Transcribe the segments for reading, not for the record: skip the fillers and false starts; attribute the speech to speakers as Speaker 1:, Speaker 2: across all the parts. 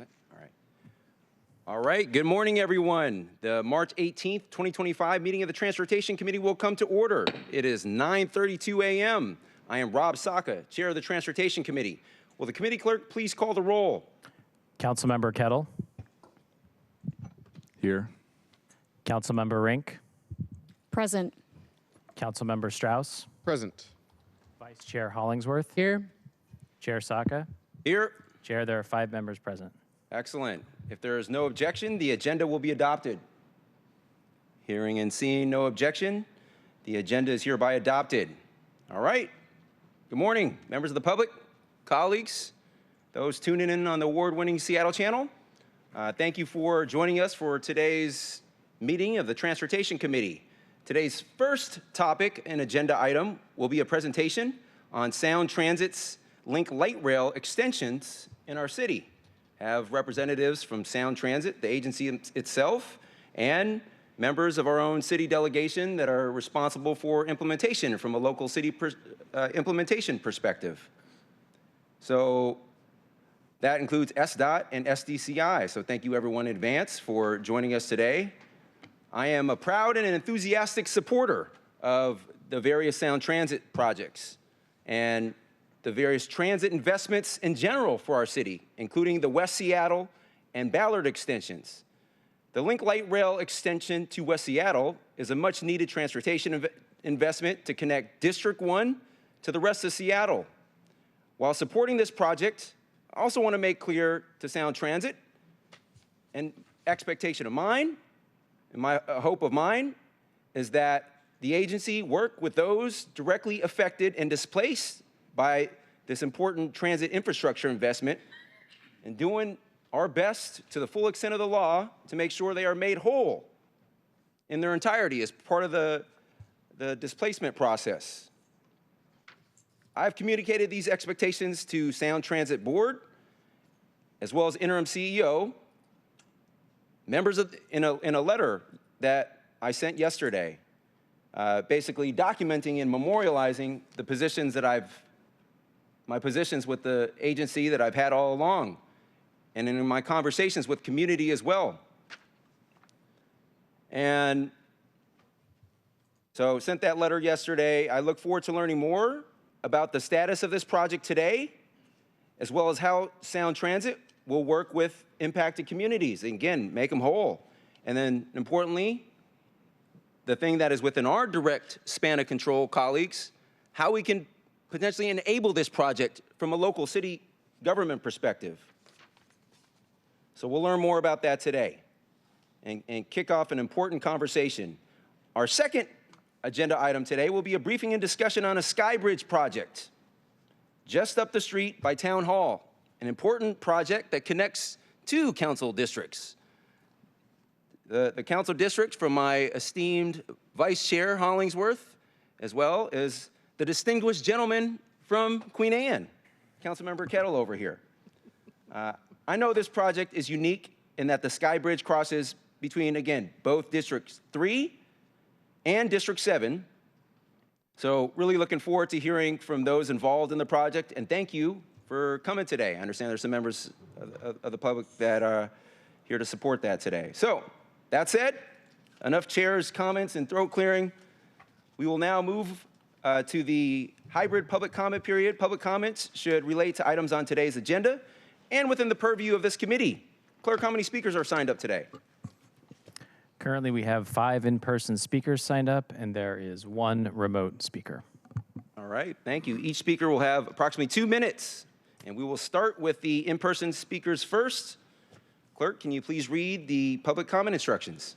Speaker 1: All right. All right. Good morning, everyone. The March 18th, 2025 meeting of the Transportation Committee will come to order. It is 9:32 a.m. I am Rob Saka, Chair of the Transportation Committee. Will the committee clerk please call the roll?
Speaker 2: Councilmember Kettle.
Speaker 3: Here.
Speaker 2: Councilmember Rink.
Speaker 4: Present.
Speaker 2: Councilmember Strauss.
Speaker 3: Present.
Speaker 2: Vice Chair Hollingsworth.
Speaker 4: Here.
Speaker 2: Chair Saka.
Speaker 1: Here.
Speaker 2: Chair, there are 5 members present.
Speaker 1: Excellent. If there is no objection, the agenda will be adopted. Hearing and seeing no objection, the agenda is hereby adopted. All right. Good morning, members of the public, colleagues, those tuning in on the award-winning Seattle channel. Thank you for joining us for today's meeting of the Transportation Committee. Today's first topic and agenda item will be a presentation on Sound Transit's Link Light Rail extensions in our city. Have representatives from Sound Transit, the agency itself, and members of our own city delegation that are responsible for implementation from a local city implementation perspective. So that includes SDOT and SDCI. So thank you everyone in advance for joining us today. I am a proud and an enthusiastic supporter of the various Sound Transit projects and the various transit investments in general for our city, including the West Seattle and Ballard extensions. The Link Light Rail extension to West Seattle is a much needed transportation investment to connect District 1 to the rest of Seattle. While supporting this project, I also want to make clear to Sound Transit an expectation of mine, and my hope of mine, is that the agency work with those directly affected and displaced by this important transit infrastructure investment and doing our best to the full extent of the law to make sure they are made whole in their entirety as part of the displacement process. I've communicated these expectations to Sound Transit Board, as well as interim CEO, members of, in a letter that I sent yesterday, basically documenting and memorializing the positions that my positions with the agency that I've had all along, and in my conversations with community as well. And so sent that letter yesterday. I look forward to learning more about the status of this project today, as well as how Sound Transit will work with impacted communities, and again, make them whole. And then importantly, the thing that is within our direct span of control, colleagues, how we can potentially enable this project from a local city government perspective. So we'll learn more about that today and kick off an important conversation. Our second agenda item today will be a briefing and discussion on a skybridge project just up the street by Town Hall, an important project that connects 2 council districts. The council district from my esteemed Vice Chair Hollingsworth, as well as the distinguished gentleman from Queen Anne, Councilmember Kettle over here. I know this project is unique in that the skybridge crosses between, again, both District 3 and District 7. So really looking forward to hearing from those involved in the project, and thank you for coming today. I understand there's some members of the public that are here to support that today. So that said, enough chairs, comments, and throat clearing. We will now move to the hybrid public comment period. Public comments should relate to items on today's agenda and within the purview of this committee. Clerk, how many speakers are signed up today?
Speaker 2: Currently, we have 5 in-person speakers signed up, and there is 1 remote speaker.
Speaker 1: All right, thank you. Each speaker will have approximately 2 minutes, and we will start with the in-person speakers first. Clerk, can you please read the public comment instructions?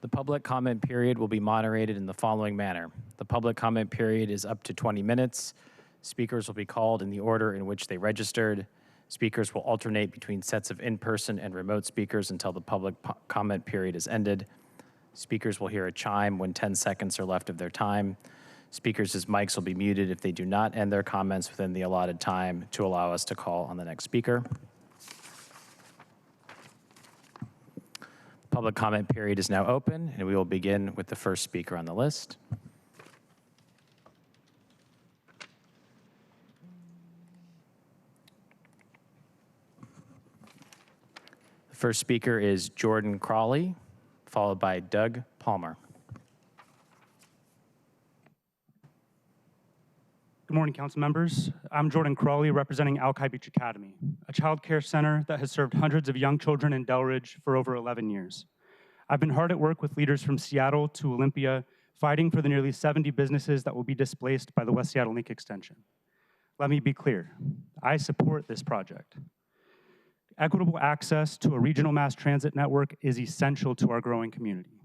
Speaker 2: The public comment period will be moderated in the following manner. The public comment period is up to 20 minutes. Speakers will be called in the order in which they registered. Speakers will alternate between sets of in-person and remote speakers until the public comment period is ended. Speakers will hear a chime when 10 seconds are left of their time. Speakers' mics will be muted if they do not end their comments within the allotted time to allow us to call on the next speaker. Public comment period is now open, and we will begin with the first speaker on the list. First speaker is Jordan Crawley, followed by Doug Palmer.
Speaker 3: Good morning, council members. I'm Jordan Crawley, representing Alki Beach Academy, a child care center that has served hundreds of young children in Delridge for over 11 years. I've been hard at work with leaders from Seattle to Olympia, fighting for the nearly 70 businesses that will be displaced by the West Seattle Link extension. Let me be clear, I support this project. Equitable access to a regional mass transit network is essential to our growing community.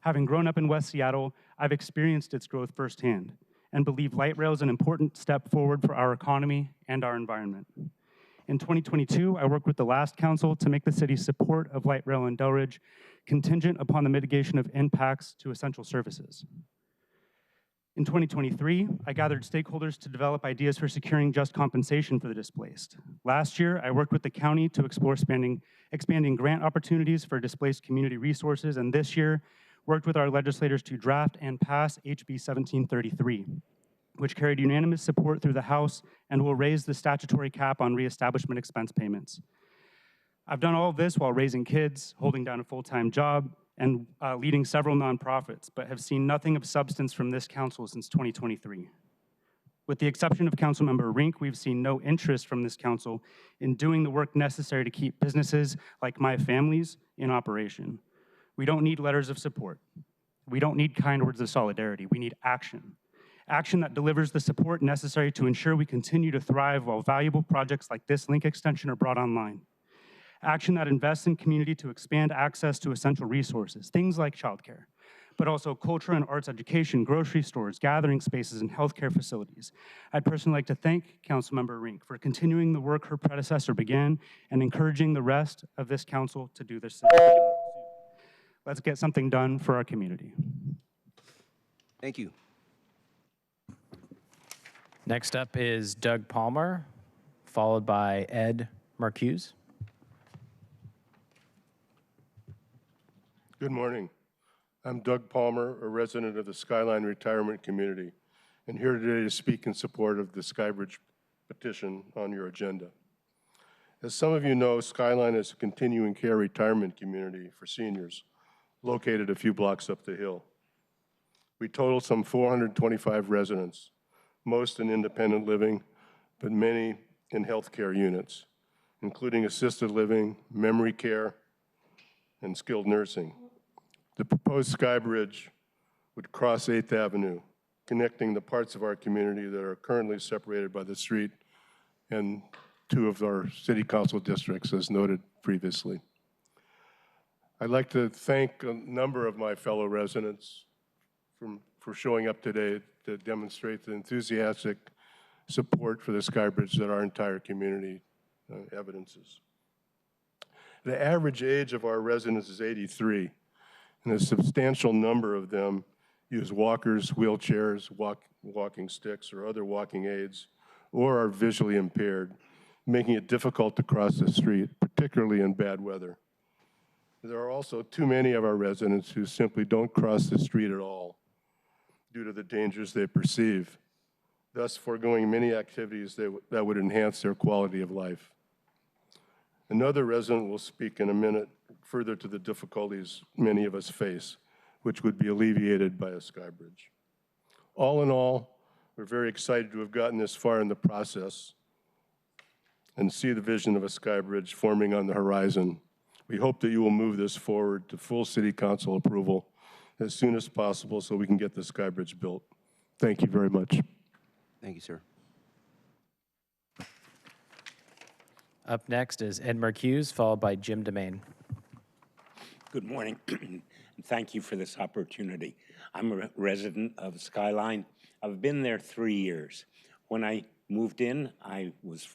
Speaker 3: Having grown up in West Seattle, I've experienced its growth firsthand and believe light rail is an important step forward for our economy and our environment. In 2022, I worked with the last council to make the city's support of light rail in Delridge contingent upon the mitigation of impacts to essential services. In 2023, I gathered stakeholders to develop ideas for securing just compensation for the displaced. Last year, I worked with the county to explore expanding grant opportunities for displaced community resources, and this year, worked with our legislators to draft and pass HB 1733, which carried unanimous support through the House and will raise the statutory cap on reestablishment expense payments. I've done all of this while raising kids, holding down a full-time job, and leading several nonprofits, but have seen nothing of substance from this council since 2023. With the exception of Councilmember Rink, we've seen no interest from this council in doing the work necessary to keep businesses like my family's in operation. We don't need letters of support. We don't need kind words of solidarity. We need action. Action that delivers the support necessary to ensure we continue to thrive while valuable projects like this link extension are brought online. Action that invests in community to expand access to essential resources, things like childcare, but also culture and arts education, grocery stores, gathering spaces, and healthcare facilities. I'd personally like to thank Councilmember Rink for continuing the work her predecessor began and encouraging the rest of this council to do this. Let's get something done for our community.
Speaker 1: Thank you.
Speaker 2: Next up is Doug Palmer, followed by Ed Marcuse.
Speaker 4: Good morning. I'm Doug Palmer, a resident of the Skyline Retirement Community, and here today to speak in support of the skybridge petition on your agenda. As some of you know, Skyline is a continuing care retirement community for seniors located a few blocks up the hill. We total some 425 residents, most in independent living, but many in healthcare units, including assisted living, memory care, and skilled nursing. The proposed skybridge would cross 8th Avenue, connecting the parts of our community that are currently separated by the street and two of our city council districts, as noted previously. I'd like to thank a number of my fellow residents for showing up today to demonstrate the enthusiastic support for the skybridge that our entire community evidences. The average age of our residents is 83. And a substantial number of them use walkers, wheelchairs, walking sticks, or other walking aids, or are visually impaired, making it difficult to cross the street, particularly in bad weather. There are also too many of our residents who simply don't cross the street at all due to the dangers they perceive, thus foregoing many activities that would enhance their quality of life. Another resident will speak in a minute further to the difficulties many of us face, which would be alleviated by a skybridge. All in all, we're very excited to have gotten this far in the process and see the vision of a skybridge forming on the horizon. We hope that you will move this forward to full city council approval as soon as possible so we can get the skybridge built. Thank you very much.
Speaker 1: Thank you, sir.
Speaker 2: Up next is Ed Marcuse, followed by Jim DeMaine.
Speaker 5: Good morning, and thank you for this opportunity. I'm a resident of Skyline. I've been there 3 years. When I moved in, I was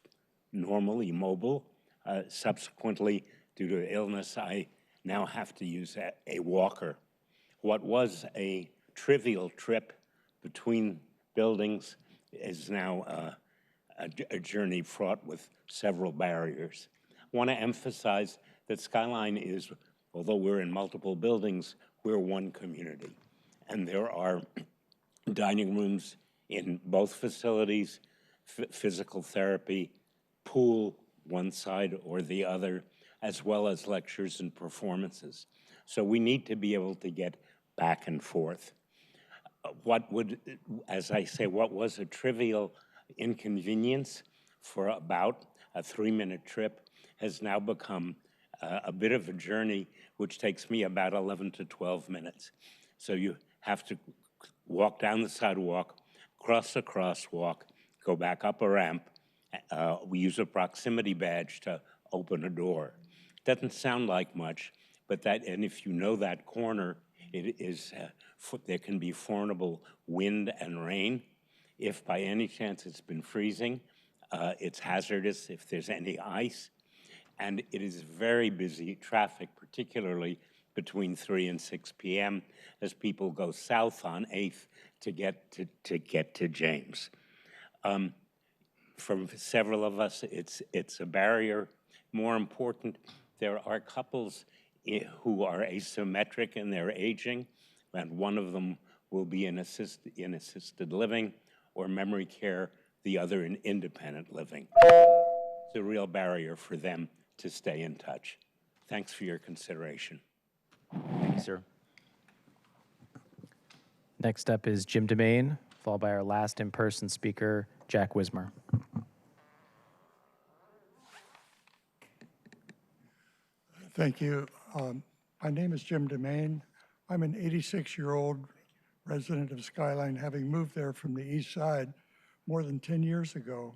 Speaker 5: normally mobile. Subsequently, due to illness, I now have to use a walker. What was a trivial trip between buildings is now a journey fraught with several barriers. I want to emphasize that Skyline is, although we're in multiple buildings, we're one community. And there are dining rooms in both facilities, physical therapy, pool, one side or the other, as well as lectures and performances. So we need to be able to get back and forth. What would, as I say, what was a trivial inconvenience for about a 3-minute trip has now become a bit of a journey, which takes me about 11 to 12 minutes. So you have to walk down the sidewalk, cross a crosswalk, go back up a ramp. We use a proximity badge to open a door. Doesn't sound like much, but that, and if you know that corner, it is, there can be formidable wind and rain. If by any chance it's been freezing, it's hazardous if there's any ice. And it is very busy traffic, particularly between 3 and 6 p.m. as people go south on 8th to get to James. For several of us, it's a barrier. More important, there are couples who are asymmetric in their aging, and one of them will be in assisted living or memory care, the other in independent living. It's a real barrier for them to stay in touch. Thanks for your consideration.
Speaker 1: Thank you, sir.
Speaker 2: Next up is Jim DeMaine, followed by our last in-person speaker, Jack Wismer.
Speaker 6: Thank you. My name is Jim DeMaine. I'm an 86-year-old resident of Skyline, having moved there from the east side more than 10 years ago.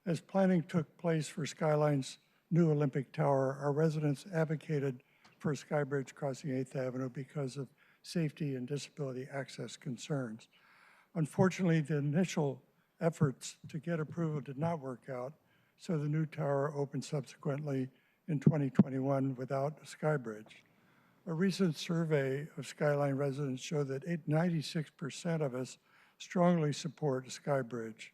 Speaker 6: As planning took place for Skyline's new Olympic Tower, our residents advocated for a skybridge crossing 8th Avenue because of safety and disability access concerns. Unfortunately, the initial efforts to get approval did not work out, so the new tower opened subsequently in 2021 without a skybridge. A recent survey of Skyline residents showed that 96% of us strongly support a skybridge.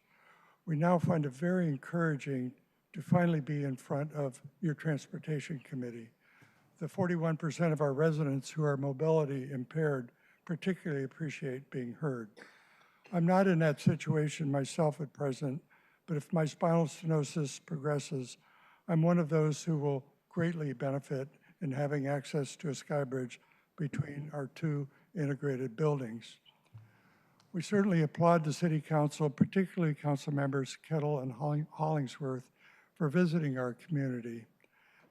Speaker 6: We now find it very encouraging to finally be in front of your transportation committee. The 41% of our residents who are mobility impaired particularly appreciate being heard. I'm not in that situation myself at present, but if my spinal stenosis progresses, I'm one of those who will greatly benefit in having access to a skybridge between our two integrated buildings. We certainly applaud the City Council, particularly Council Members Kettle and Hollingsworth, for visiting our community,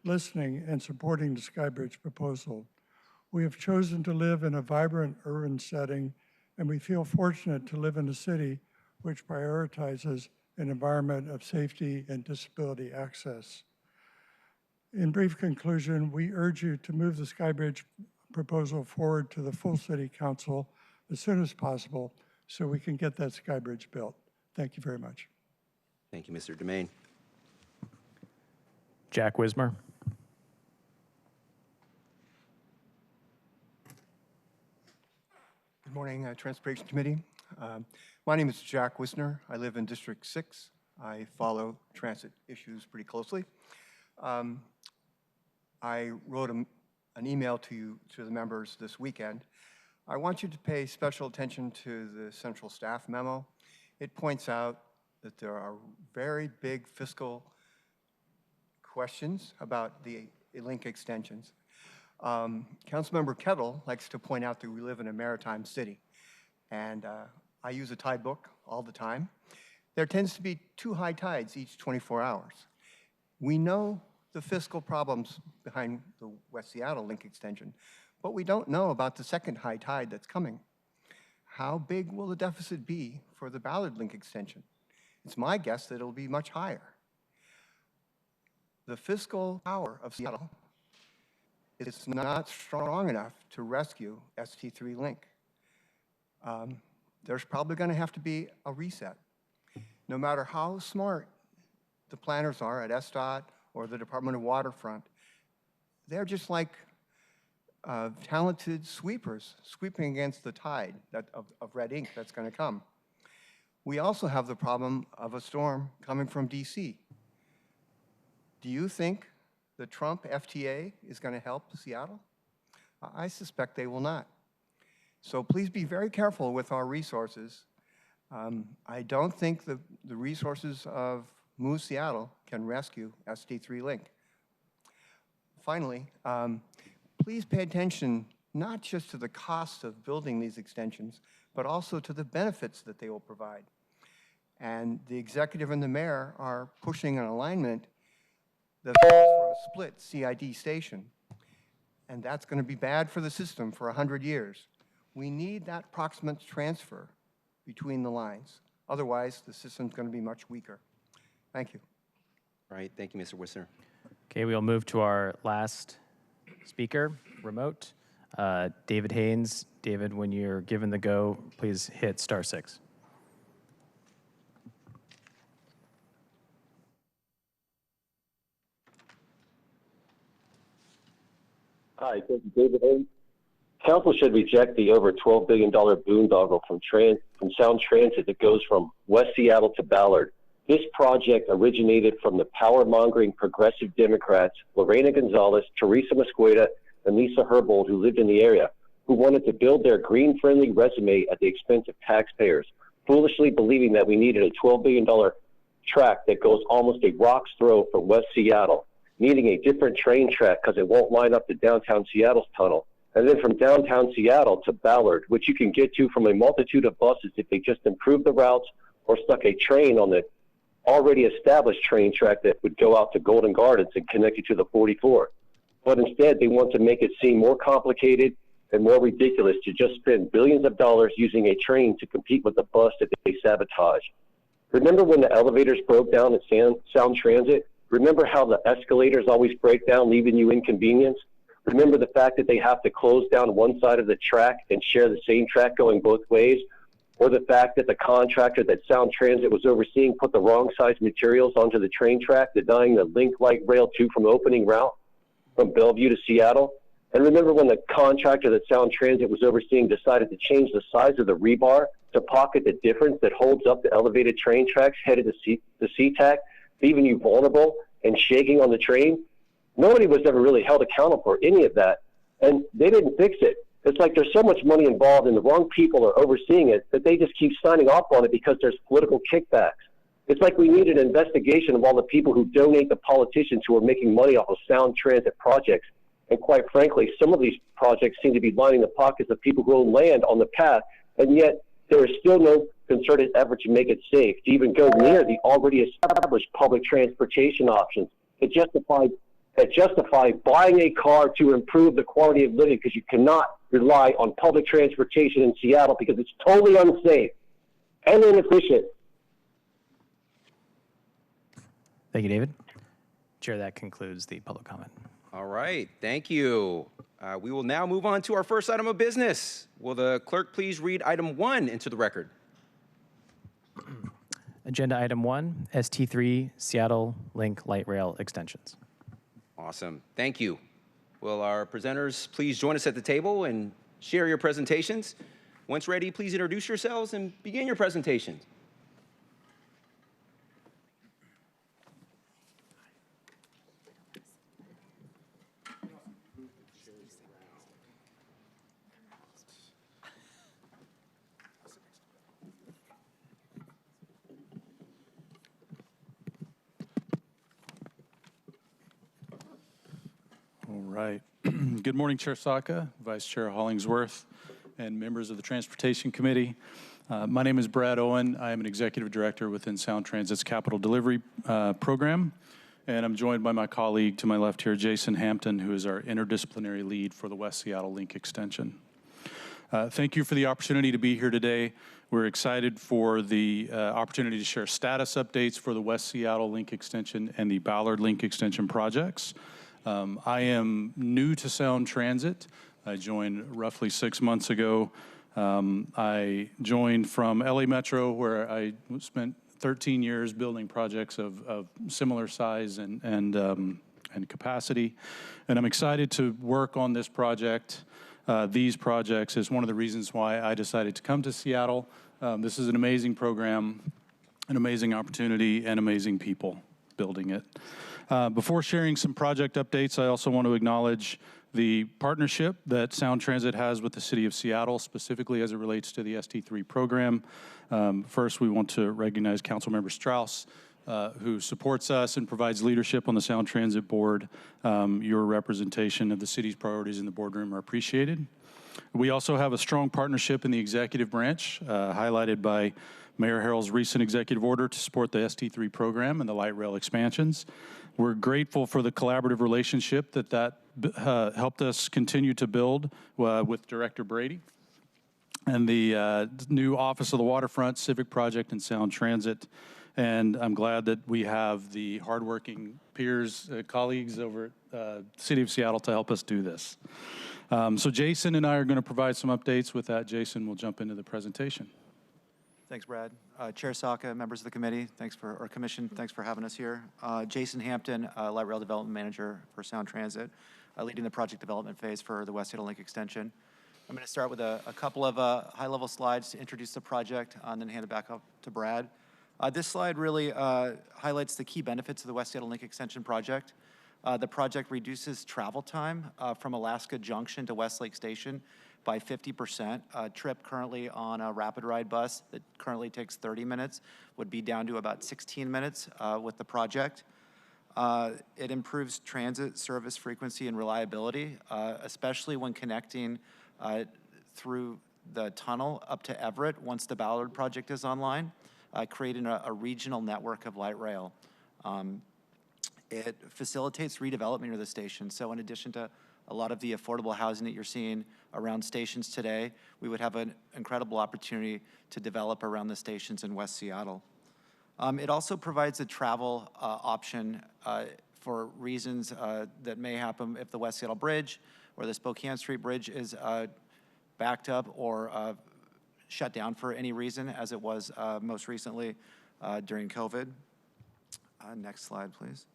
Speaker 6: listening and supporting the skybridge proposal. We have chosen to live in a vibrant urban setting, and we feel fortunate to live in a city which prioritizes an environment of safety and disability access. In brief conclusion, we urge you to move the skybridge proposal forward to the full City Council as soon as possible so we can get that skybridge built. Thank you very much.
Speaker 1: Thank you, Mr. DeMaine.
Speaker 2: Jack Wismer.
Speaker 7: Good morning, Transportation Committee. My name is Jack Wisner. I live in District 6. I follow transit issues pretty closely. I wrote an email to the members this weekend. I want you to pay special attention to the central staff memo. It points out that there are very big fiscal questions about the link extensions. Councilmember Kettle likes to point out that we live in a maritime city, and I use a tide book all the time. There tends to be 2 high tides each 24 hours. We know the fiscal problems behind the West Seattle link extension, but we don't know about the second high tide that's coming. How big will the deficit be for the Ballard link extension? It's my guess that it'll be much higher. The fiscal power of Seattle is not strong enough to rescue ST3 link. There's probably going to have to be a reset. No matter how smart the planners are at SDOT or the Department of Waterfront, they're just like talented sweepers sweeping against the tide of red ink that's going to come. We also have the problem of a storm coming from DC. Do you think the Trump FTA is going to help Seattle? I suspect they will not. So please be very careful with our resources. I don't think the resources of Move Seattle can rescue ST3 Link. finally, please pay attention not just to the cost of building these extensions, but also to the benefits that they will provide. And the executive and the mayor are pushing an alignment that calls for a split CID station. And that's going to be bad for the system for 100 years. We need that proximate transfer between the lines. Otherwise, the system's going to be much weaker. Thank you.
Speaker 1: All right, thank you, Mr. Whistler.
Speaker 2: Okay, we'll move to our last speaker, remote. David Haynes. David, when you're given the go, please hit *6.
Speaker 8: Hi, this is David Haynes. Council should reject the over $12 billion boondoggle from Sound Transit that goes from West Seattle to Ballard. This project originated from the power-mongering progressive Democrats, Lorena Gonzalez, Teresa Mosqueda, and Lisa Herbold, who lived in the area, who wanted to build their green-friendly resume at the expense of taxpayers, foolishly believing that we needed a $12 billion track that goes almost a rock's throw from West Seattle, needing a different train track because it won't line up to downtown Seattle's tunnel, and then from downtown Seattle to Ballard, which you can get to from a multitude of buses if they just improved the routes or stuck a train on the already established train track that would go out to Golden Gardens and connect you to the 44. But instead, they want to make it seem more complicated and more ridiculous to just spend billions of dollars using a train to compete with the bus that they sabotage. Remember when the elevators broke down at Sound Transit? Remember how the escalators always break down, leaving you inconvenienced? Remember the fact that they have to close down one side of the track and share the same track going both ways? Or the fact that the contractor that Sound Transit was overseeing put the wrong size materials onto the train track, denying the Link Light Rail 2 from opening route from Bellevue to Seattle? And remember when the contractor that Sound Transit was overseeing decided to change the size of the rebar to pocket the difference that holds up the elevated train tracks headed to SeaTac, leaving you vulnerable and shaking on the train? Nobody was ever really held accountable for any of that, and they didn't fix it. It's like there's so much money involved and the wrong people are overseeing it that they just keep signing off on it because there's political kickbacks. It's like we need an investigation of all the people who donate to politicians who are making money off of Sound Transit projects. And quite frankly, some of these projects seem to be lining the pockets of people who own land on the path, and yet there is still no concerted effort to make it safe, to even go near the already established public transportation options that justify buying a car to improve the quality of living, because you cannot rely on public transportation in Seattle because it's totally unsafe and inefficient.
Speaker 2: Thank you, David. Chair, that concludes the public comment.
Speaker 1: All right, thank you. We will now move on to our first item of business. Will the clerk please read item 1 into the record?
Speaker 2: Agenda item 1, ST3 Seattle Link Light Rail extensions.
Speaker 1: Awesome, thank you. Will our presenters please join us at the table and share your presentations? Once ready, please introduce yourselves and begin your presentations.
Speaker 9: All right. Good morning, Chair Saka, Vice Chair Hollingsworth, and members of the Transportation Committee. My name is Brad Owen. I am an Executive Director within Sound Transit's Capital Delivery Program, and I'm joined by my colleague to my left here, Jason Hampton, who is our interdisciplinary lead for the West Seattle Link Extension. Thank you for the opportunity to be here today. We're excited for the opportunity to share status updates for the West Seattle Link Extension and the Ballard Link Extension projects. I am new to Sound Transit. I joined roughly 6 months ago. I joined from LA Metro, where I spent 13 years building projects of similar size and capacity. And I'm excited to work on this project. These projects is one of the reasons why I decided to come to Seattle. This is an amazing program, an amazing opportunity, and amazing people building it. Before sharing some project updates, I also want to acknowledge the partnership that Sound Transit has with the City of Seattle, specifically as it relates to the ST3 program. First, we want to recognize Councilmember Strauss who supports us and provides leadership on the Sound Transit Board. Your representation of the city's priorities in the boardroom are appreciated. We also have a strong partnership in the executive branch, highlighted by Mayor Harrell's recent executive order to support the ST3 program and the light rail expansions. We're grateful for the collaborative relationship that helped us continue to build with Director Brady and the new Office of the Waterfront, Civic Project, and Sound Transit. And I'm glad that we have the hardworking peers, colleagues over at the City of Seattle to help us do this. So Jason and I are going to provide some updates. With that, Jason will jump into the presentation.
Speaker 10: Thanks, Brad. Chair Saka, members of the committee, our commission, thanks for having us here. Jason Hampton, Light Rail Development Manager for Sound Transit, leading the project development phase for the West Seattle Link Extension. I'm going to start with a couple of high-level slides to introduce the project and then hand it back up to Brad. This slide really highlights the key benefits of the West Seattle Link Extension project. The project reduces travel time from Alaska Junction to Westlake Station by 50%. A trip currently on a rapid ride bus that currently takes 30 minutes would be down to about 16 minutes with the project. It improves transit service frequency and reliability, especially when connecting through the tunnel up to Everett once the Ballard project is online, creating a regional network of light rail. It facilitates redevelopment of the station. So in addition to a lot of the affordable housing that you're seeing around stations today, we would have an incredible opportunity to develop around the stations in West Seattle. It also provides a travel option for reasons that may happen if the West Seattle Bridge or the Spokane Street Bridge is backed up or shut down for any reason, as it was most recently during COVID. Next slide, please.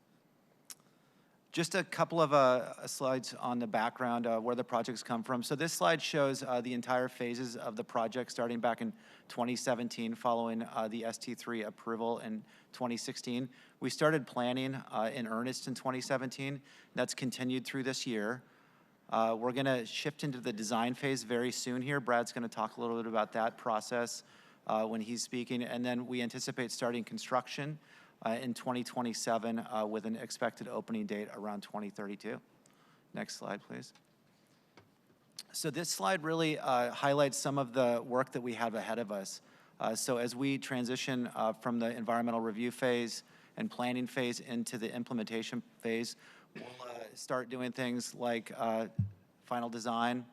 Speaker 10: Just a couple of slides on the background, where the projects come from. So this slide shows the entire phases of the project starting back in 2017 following the ST3 approval in 2016. We started planning in earnest in 2017. That's continued through this year. We're going to shift into the design phase very soon here. Brad's going to talk a little bit about that process when he's speaking. And then we anticipate starting construction in 2027 with an expected opening date around 2032. Next slide, please. So this slide really highlights some of the work that we have ahead of us. So as we transition from the environmental review phase and planning phase into the implementation phase, we'll start doing things like final design,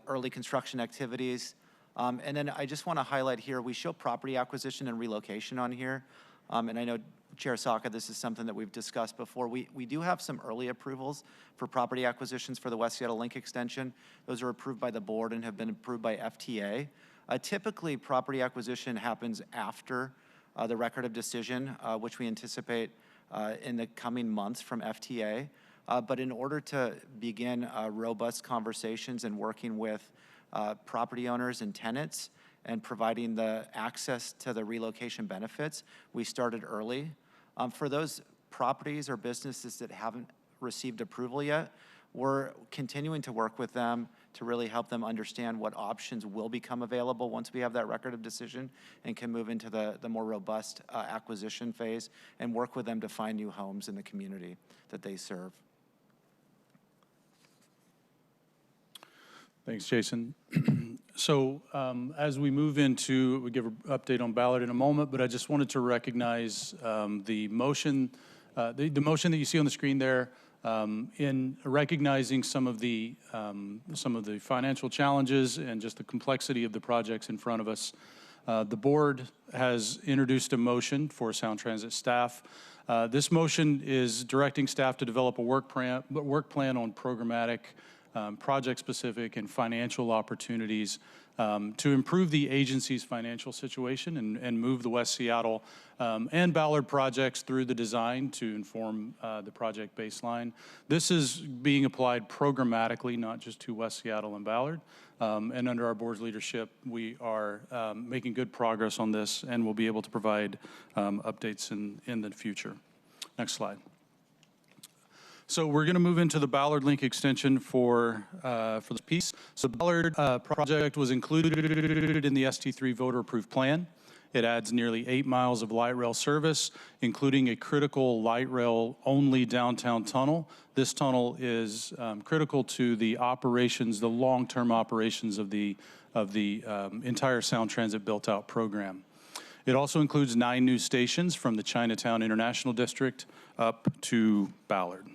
Speaker 10: early construction activities. And then I just want to highlight here, we show property acquisition and relocation on here. And I know, Chair Saka, this is something that we've discussed before. We do have some early approvals for property acquisitions for the West Seattle Link Extension. Those are approved by the board and have been approved by FTA. Typically, property acquisition happens after the record of decision, which we anticipate in the coming months from FTA. But in order to begin robust conversations and working with property owners and tenants, and providing the access to the relocation benefits, we started early. For those properties or businesses that haven't received approval yet, we're continuing to work with them to really help them understand what options will become available once we have that record of decision and can move into the more robust acquisition phase and work with them to find new homes in the community that they serve.
Speaker 9: Thanks, Jason. So as we move into, we give an update on Ballard in a moment, but I just wanted to recognize the motion that you see on the screen there, in recognizing some of the financial challenges and just the complexity of the projects in front of us. The board has introduced a motion for Sound Transit staff. This motion is directing staff to develop a work plan on programmatic, project-specific and financial opportunities to improve the agency's financial situation and move the West Seattle and Ballard projects through the design to inform the project baseline. This is being applied programmatically, not just to West Seattle and Ballard. And under our board's leadership, we are making good progress on this, and we'll be able to provide updates in the future. Next slide. So we're going to move into the Ballard Link extension for this piece. So Ballard project was included in the ST3 voter approved plan. It adds nearly 8 miles of light rail service, including a critical light rail only downtown tunnel. This tunnel is critical to the operations, the long-term operations of the entire Sound Transit built-out program. It also includes 9 new stations from the Chinatown International District up to Ballard.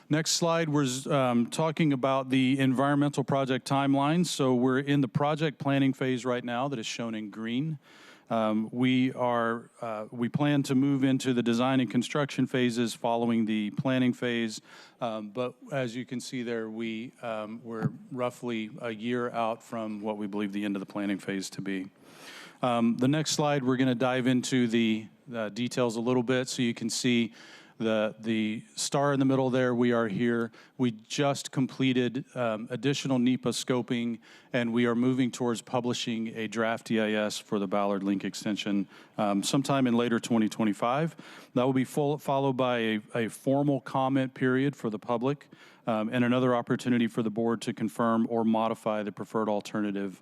Speaker 9: Next slide, we're talking about the environmental project timeline. So we're in the project planning phase right now that is shown in green. We plan to move into the design and construction phases following the planning phase. But as you can see there, we're roughly a year out from what we believe the end of the planning phase to be. The next slide, we're going to dive into the details a little bit so you can see the star in the middle there. We are here. We just completed additional NEPA scoping, and we are moving towards publishing a draft EIS for the Ballard Link extension sometime in later 2025. That will be followed by a formal comment period for the public and another opportunity for the board to confirm or modify the preferred alternative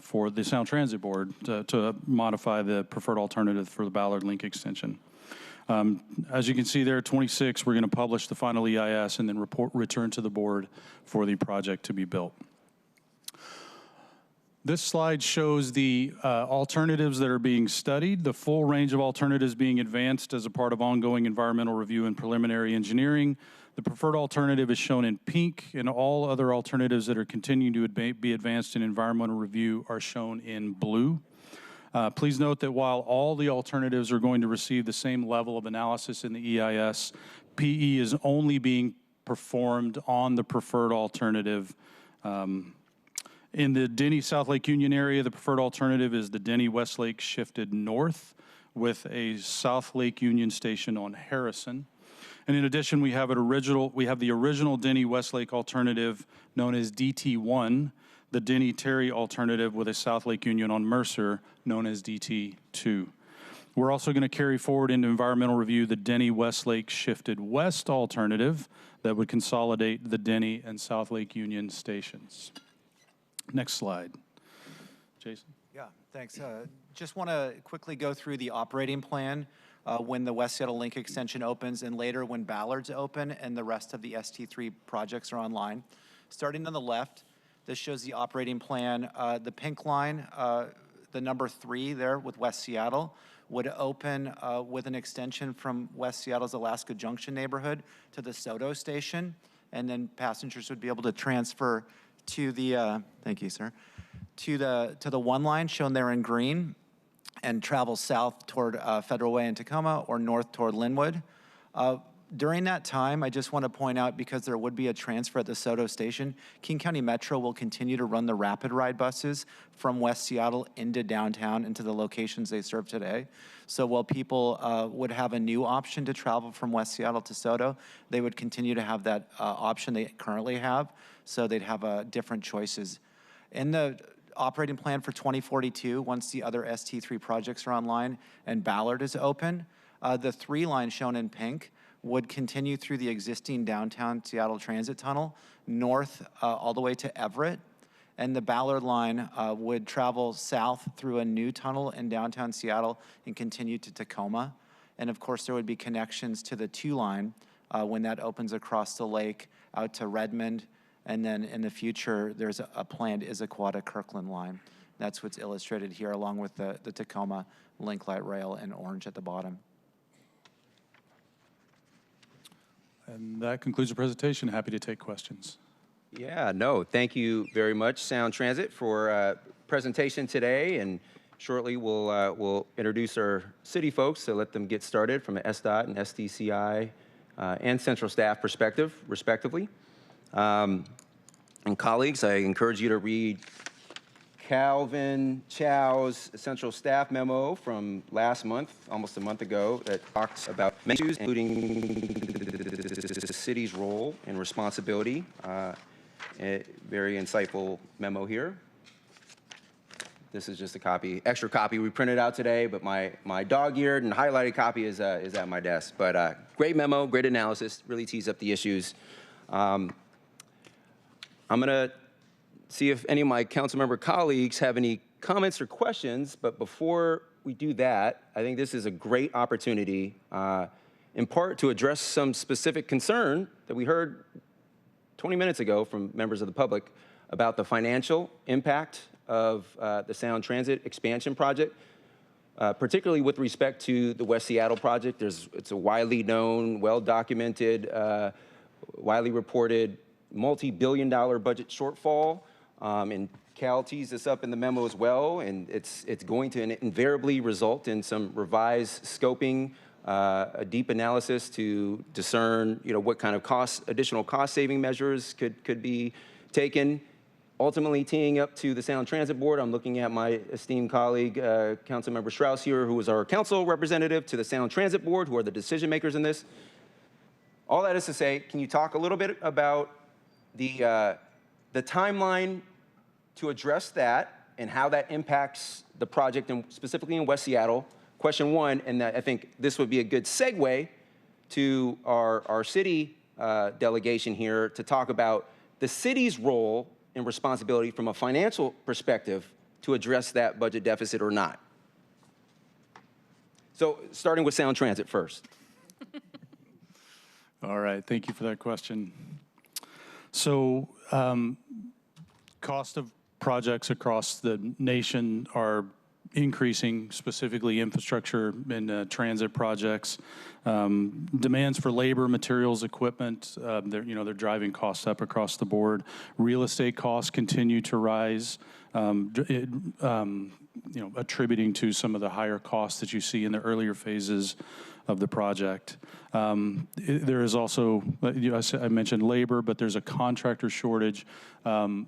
Speaker 9: for the Sound Transit Board to modify the preferred alternative for the Ballard Link extension. As you can see there, 26, we're going to publish the final EIS and then return to the board for the project to be built. This slide shows the alternatives that are being studied, the full range of alternatives being advanced as a part of ongoing environmental review and preliminary engineering. The preferred alternative is shown in pink, and all other alternatives that are continuing to be advanced in environmental review are shown in blue. Please note that while all the alternatives are going to receive the same level of analysis in the EIS, PE is only being performed on the preferred alternative. In the Denny South Lake Union area, the preferred alternative is the Denny Westlake shifted north with a South Lake Union station on Harrison. And in addition, we have the original Denny Westlake alternative known as DT1, the Denny Terry alternative with a South Lake Union on Mercer known as DT2. We're also going to carry forward into environmental review the Denny Westlake shifted west alternative that would consolidate the Denny and South Lake Union stations. Next slide. Jason?
Speaker 10: Yeah, thanks. Just want to quickly go through the operating plan when the West Seattle Link extension opens and later when Ballard's open and the rest of the ST3 projects are online. Starting on the left, this shows the operating plan. The pink line, the number 3 there with West Seattle, would open with an extension from West Seattle's Alaska Junction neighborhood to the Soto station, and then passengers would be able to transfer to the, thank you, sir, to the 1 line shown there in green and travel south toward Federal Way in Tacoma or north toward Linwood. During that time, I just want to point out, because there would be a transfer at the Soto station, King County Metro will continue to run the rapid ride buses from West Seattle into downtown into the locations they serve today. So while people would have a new option to travel from West Seattle to Soto, they would continue to have that option they currently have, so they'd have different choices. In the operating plan for 2042, once the other ST3 projects are online and Ballard is open, the 3 line shown in pink would continue through the existing downtown Seattle Transit Tunnel north all the way to Everett, and the Ballard line would travel south through a new tunnel in downtown Seattle and continue to Tacoma. And of course, there would be connections to the 2 line when that opens across the lake out to Redmond, and then in the future, there's a planned Issaquah Kirkland line. That's what's illustrated here, along with the Tacoma Link Light Rail in orange at the bottom.
Speaker 9: And that concludes the presentation. Happy to take questions.
Speaker 1: Yeah, no, thank you very much, Sound Transit, for presentation today. And shortly, we'll introduce our city folks to let them get started from an SDOT and SDCI and central staff perspective, respectively. And colleagues, I encourage you to read Calvin Chow's central staff memo from last month, almost a month ago, that talks about many issues, including the city's role and responsibility. A very insightful memo here. This is just a copy, extra copy we printed out today, but my dog-eared and highlighted copy is at my desk. But great memo, great analysis, really tees up the issues. I'm gonna see if any of my council member colleagues have any comments or questions, but before we do that, I think this is a great opportunity, in part to address some specific concern that we heard 20 minutes ago from members of the public about the financial impact of the Sound Transit expansion project, particularly with respect to the West Seattle project. It's a widely known, well-documented, widely reported multi-billion-dollar budget shortfall, and Cal teased this up in the memo as well, and it's going to invariably result in some revised scoping, a deep analysis to discern, what kind of additional cost-saving measures could be taken. Ultimately, teeing up to the Sound Transit Board, I'm looking at my esteemed colleague, Councilmember Strauss here, who is our council representative to the Sound Transit Board, who are the decision makers in this. All that is to say, can you talk a little bit about the timeline to address that and how that impacts the project, and specifically in West Seattle? Question one, and I think this would be a good segue to our city delegation here to talk about the city's role and responsibility from a financial perspective to address that budget deficit or not. So starting with Sound Transit first.
Speaker 9: All right, thank you for that question. So cost of projects across the nation are increasing, specifically infrastructure and transit projects. Demands for labor, materials, equipment, they're driving costs up across the board. Real estate costs continue to rise, attributing to some of the higher costs that you see in the earlier phases of the project. There is also, I mentioned labor, but there's a contractor shortage.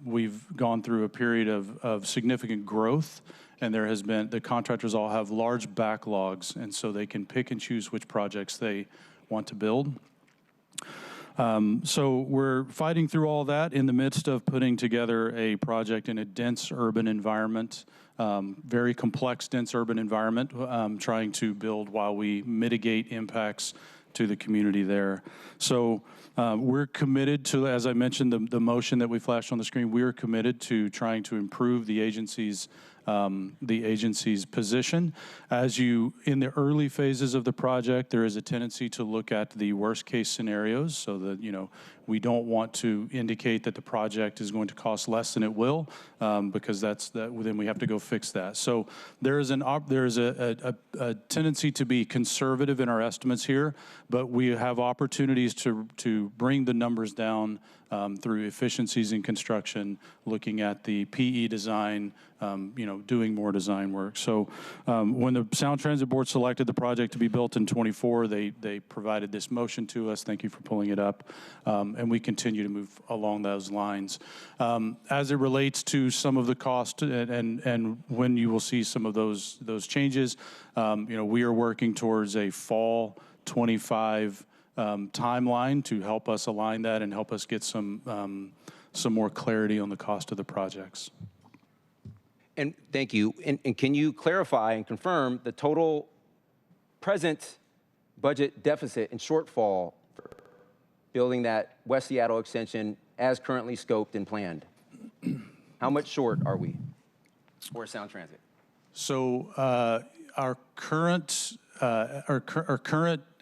Speaker 9: We've gone through a period of significant growth, and the contractors all have large backlogs, and so they can pick and choose which projects they want to build. So we're fighting through all that in the midst of putting together a project in a dense urban environment, very complex, dense urban environment, trying to build while we mitigate impacts to the community there. So we're committed to, as I mentioned, the motion that we flashed on the screen, we are committed to trying to improve the agency's position. In the early phases of the project, there is a tendency to look at the worst case scenarios, so that, we don't want to indicate that the project is going to cost less than it will, because then we have to go fix that. So there is a tendency to be conservative in our estimates here, but we have opportunities to bring the numbers down through efficiencies in construction, looking at the PE design, doing more design work. So when the Sound Transit Board selected the project to be built in '24, they provided this motion to us. Thank you for pulling it up. And we continue to move along those lines. As it relates to some of the cost and when you will see some of those changes, we are working towards a fall '25 timeline to help us align that and help us get some more clarity on the cost of the projects.
Speaker 1: And thank you. And can you clarify and confirm the total present budget deficit and shortfall for building that West Seattle extension as currently scoped and planned? How much short are we for Sound Transit?
Speaker 9: So our current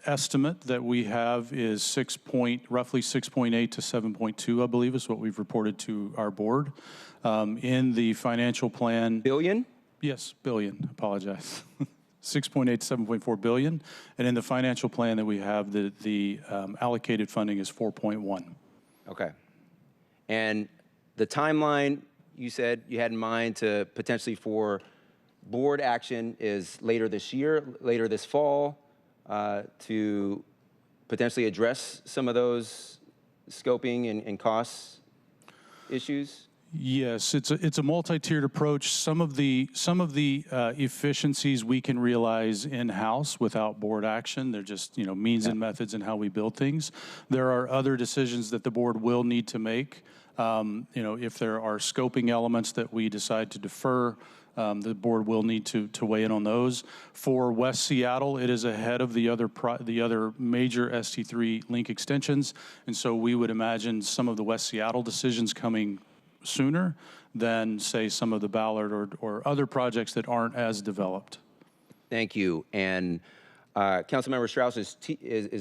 Speaker 9: estimate that we have is roughly 6.8 to 7.2, I believe, is what we've reported to our board. In the financial plan.
Speaker 1: Billion?
Speaker 9: Yes, billion. Apologize. 6.8 to 7.4 billion. And in the financial plan that we have, the allocated funding is 4.1.
Speaker 1: Okay. And the timeline you said you had in mind to potentially for board action is later this year, later this fall, to potentially address some of those scoping and cost issues?
Speaker 9: Yes, it's a multi-tiered approach. Some of the efficiencies we can realize in-house without board action. They're just means and methods in how we build things. There are other decisions that the board will need to make. If there are scoping elements that we decide to defer, the board will need to weigh in on those. For West Seattle, it is ahead of the other major ST3 link extensions, and so we would imagine some of the West Seattle decisions coming sooner than, say, some of the Ballard or other projects that aren't as developed.
Speaker 1: Thank you. And Councilmember Strauss is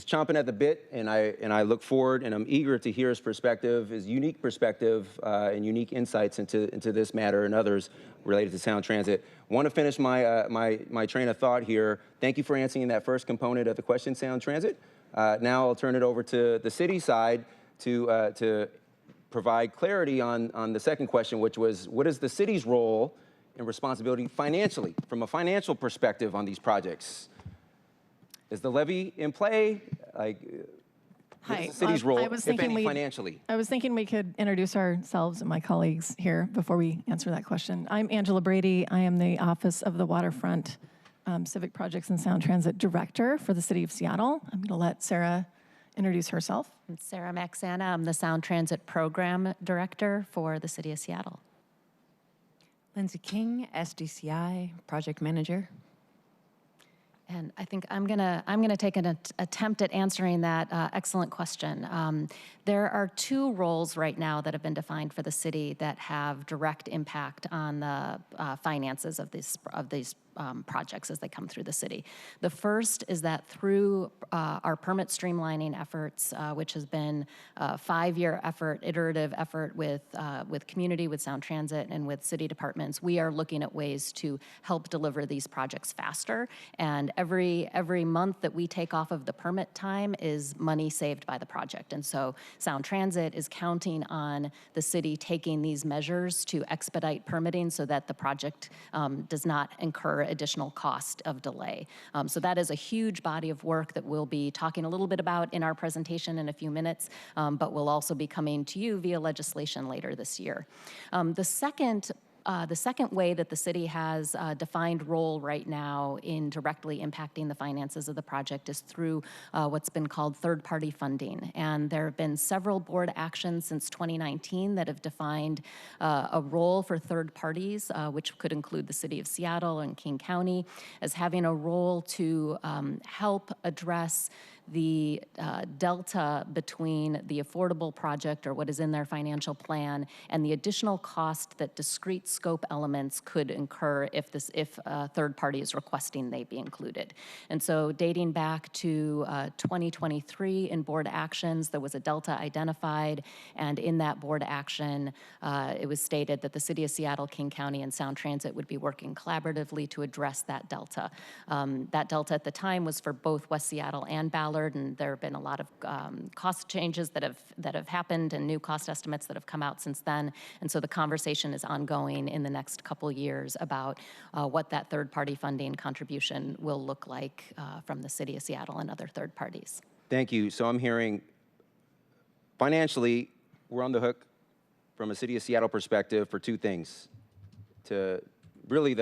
Speaker 1: chomping at the bit, and I look forward and I'm eager to hear his perspective, his unique perspective and unique insights into this matter and others related to Sound Transit. Want to finish my train of thought here. Thank you for answering that first component of the question, Sound Transit. Now I'll turn it over to the city side to provide clarity on the second question, which was, what is the city's role and responsibility financially, from a financial perspective on these projects? Is the levy in play? Like, what is the city's role, if any, financially?
Speaker 11: I was thinking we could introduce ourselves and my colleagues here before we answer that question. I'm Angela Brady. I am the Office of the Waterfront Civic Projects and Sound Transit Director for the City of Seattle. I'm going to let Sarah introduce herself.
Speaker 12: I'm Sarah Maxana. I'm the Sound Transit Program Director for the City of Seattle.
Speaker 13: Lindsay King, SDCI Project Manager.
Speaker 12: And I think I'm gonna take an attempt at answering that excellent question. There are two roles right now that have been defined for the city that have direct impact on the finances of these projects as they come through the city. The first is that through our permit streamlining efforts, which has been a 5-year effort, iterative effort with community, with Sound Transit, and with city departments, we are looking at ways to help deliver these projects faster. And every month that we take off of the permit time is money saved by the project. And so Sound Transit is counting on the city taking these measures to expedite permitting so that the project does not incur additional cost of delay. So that is a huge body of work that we'll be talking a little bit about in our presentation in a few minutes, but will also be coming to you via legislation later this year. The second way that the city has a defined role right now in directly impacting the finances of the project is through what's been called third-party funding. And there have been several board actions since 2019 that have defined a role for third parties, which could include the City of Seattle and King County, as having a role to help address the delta between the affordable project, or what is in their financial plan, and the additional cost that discrete scope elements could incur if a third party is requesting they be included. And so dating back to 2023 in board actions, there was a delta identified, and in that board action, it was stated that the City of Seattle, King County, and Sound Transit would be working collaboratively to address that delta. That delta at the time was for both West Seattle and Ballard, and there have been a lot of cost changes that have happened and new cost estimates that have come out since then. And so the conversation is ongoing in the next couple years about what that third-party funding contribution will look like from the City of Seattle and other third parties.
Speaker 1: Thank you. So I'm hearing financially, we're on the hook from a City of Seattle perspective for two things that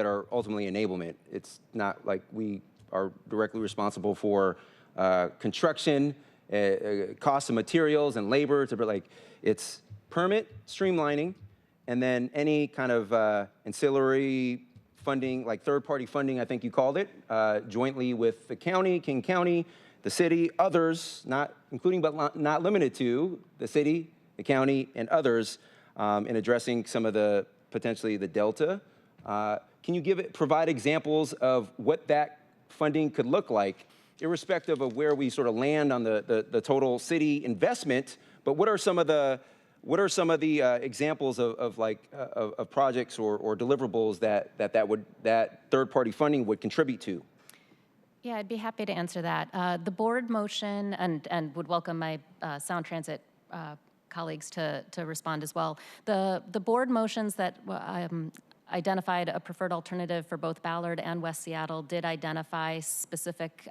Speaker 1: are ultimately enablement. It's not like we are directly responsible for construction, cost of materials and labor, it's permit streamlining, and then any kind of ancillary funding, like third-party funding, I think you called it, jointly with the county, King County, the city, others, not including but not limited to the city, the county, and others in addressing some of the potentially the delta. Can you provide examples of what that funding could look like, irrespective of where we sort of land on the total city investment? But what are some of the examples of projects or deliverables that third-party funding would contribute to?
Speaker 12: Yeah, I'd be happy to answer that. The board motion, and would welcome my Sound Transit colleagues to respond as well. The board motions that identified a preferred alternative for both Ballard and West Seattle did identify specific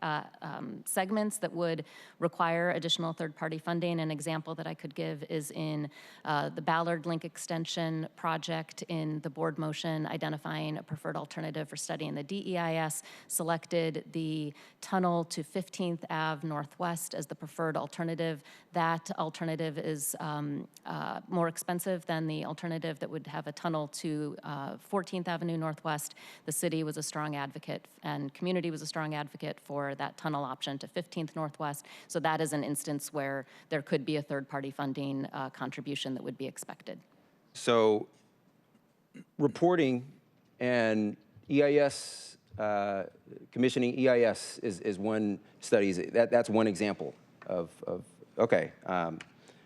Speaker 12: segments that would require additional third-party funding. An example that I could give is in the Ballard Link Extension project. In the board motion identifying a preferred alternative for studying the DEIS, selected the tunnel to 15th Ave Northwest as the preferred alternative. That alternative is more expensive than the alternative that would have a tunnel to 14th Avenue Northwest. The city was a strong advocate, and community was a strong advocate for that tunnel option to 15th Northwest. So that is an instance where there could be a third-party funding contribution that would be expected.
Speaker 1: So reporting and EIS, commissioning EIS is one study. That's one example of okay. All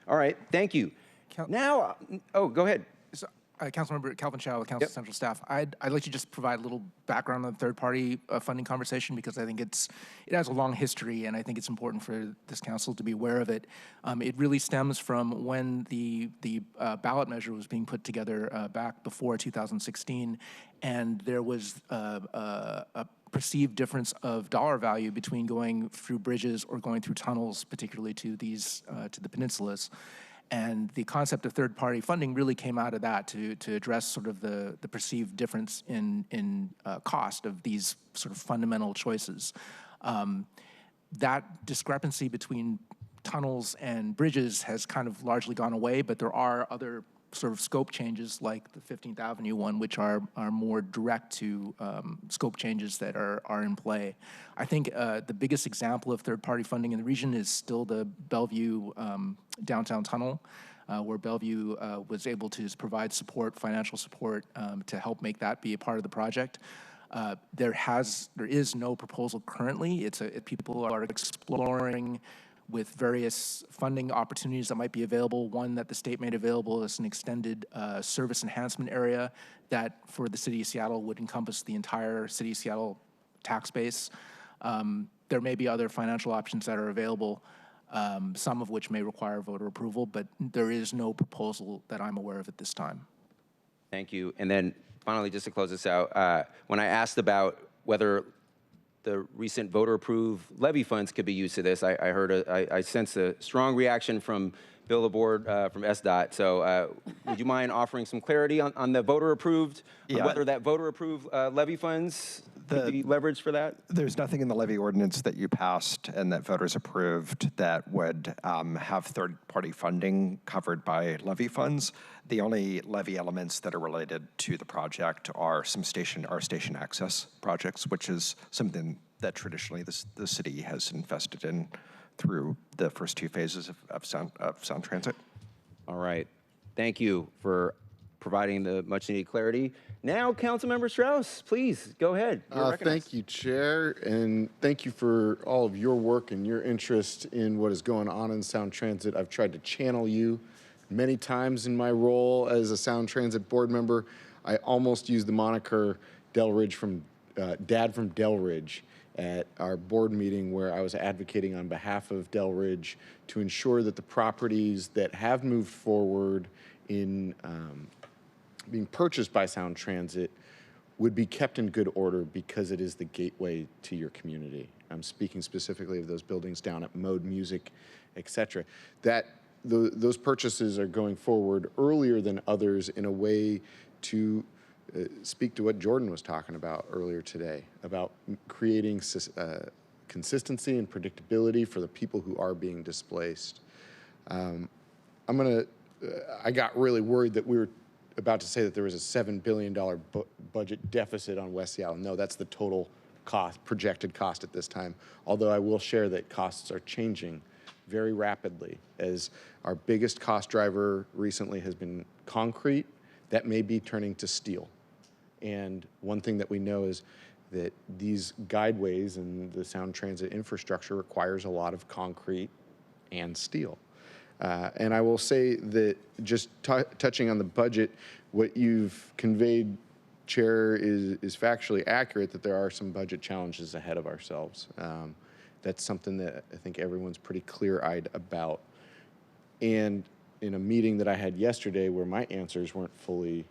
Speaker 1: right, thank you. Now, oh, go ahead.
Speaker 14: So, Councilmember Calvin Chow with Council Central Staff. I'd like to just provide a little background on the third-party funding conversation because I think it has a long history, and I think it's important for this council to be aware of it. It really stems from when the ballot measure was being put together back before 2016, and there was a perceived difference of dollar value between going through bridges or going through tunnels, particularly to these to the peninsulas. And the concept of third-party funding really came out of that to address sort of the perceived difference in cost of these sort of fundamental choices. That discrepancy between tunnels and bridges has kind of largely gone away, but there are other sort of scope changes like the 15th Avenue one, which are more direct to scope changes that are in play. I think the biggest example of third-party funding in the region is still the Bellevue downtown tunnel, where Bellevue was able to provide support, financial support, to help make that be a part of the project. There is no proposal currently. People are exploring with various funding opportunities that might be available. One that the state made available is an extended service enhancement area that for the city of Seattle would encompass the entire city of Seattle tax base. There may be other financial options that are available, some of which may require voter approval, but there is no proposal that I'm aware of at this time.
Speaker 1: Thank you. And then finally, just to close this out, when I asked about whether the recent voter-approved levy funds could be used to this, I sensed a strong reaction from Bill Laborde from SDOT. So would you mind offering some clarity on the voter-approved, whether that voter-approved levy funds could be leveraged for that?
Speaker 15: There's nothing in the levy ordinance that you passed and that voters approved that would have third-party funding covered by levy funds. The only levy elements that are related to the project are some station access projects, which is something that traditionally the city has invested in through the first two phases of Sound Transit.
Speaker 1: All right. Thank you for providing the much-needed clarity. Now, Councilmember Strauss, please go ahead.
Speaker 16: Thank you, Chair, and thank you for all of your work and your interest in what is going on in Sound Transit. I've tried to channel you many times in my role as a Sound Transit board member. I almost used the moniker Dad from Delridge at our board meeting where I was advocating on behalf of Delridge to ensure that the properties that have moved forward in being purchased by Sound Transit would be kept in good order because it is the gateway to your community. I'm speaking specifically of those buildings down at Mode Music, et cetera. Those purchases are going forward earlier than others in a way to speak to what Jordan was talking about earlier today, about creating consistency and predictability for the people who are being displaced. I got really worried that we were about to say that there was a $7 billion budget deficit on West Seattle. No, that's the total cost, projected cost at this time. Although I will share that costs are changing very rapidly. As our biggest cost driver recently has been concrete, that may be turning to steel. And one thing that we know is that these guideways and the Sound Transit infrastructure requires a lot of concrete and steel. And I will say that just touching on the budget, what you've conveyed, Chair, is factually accurate that there are some budget challenges ahead of ourselves. That's something that I think everyone's pretty clear-eyed about. And in a meeting that I had yesterday where my answers weren't fully,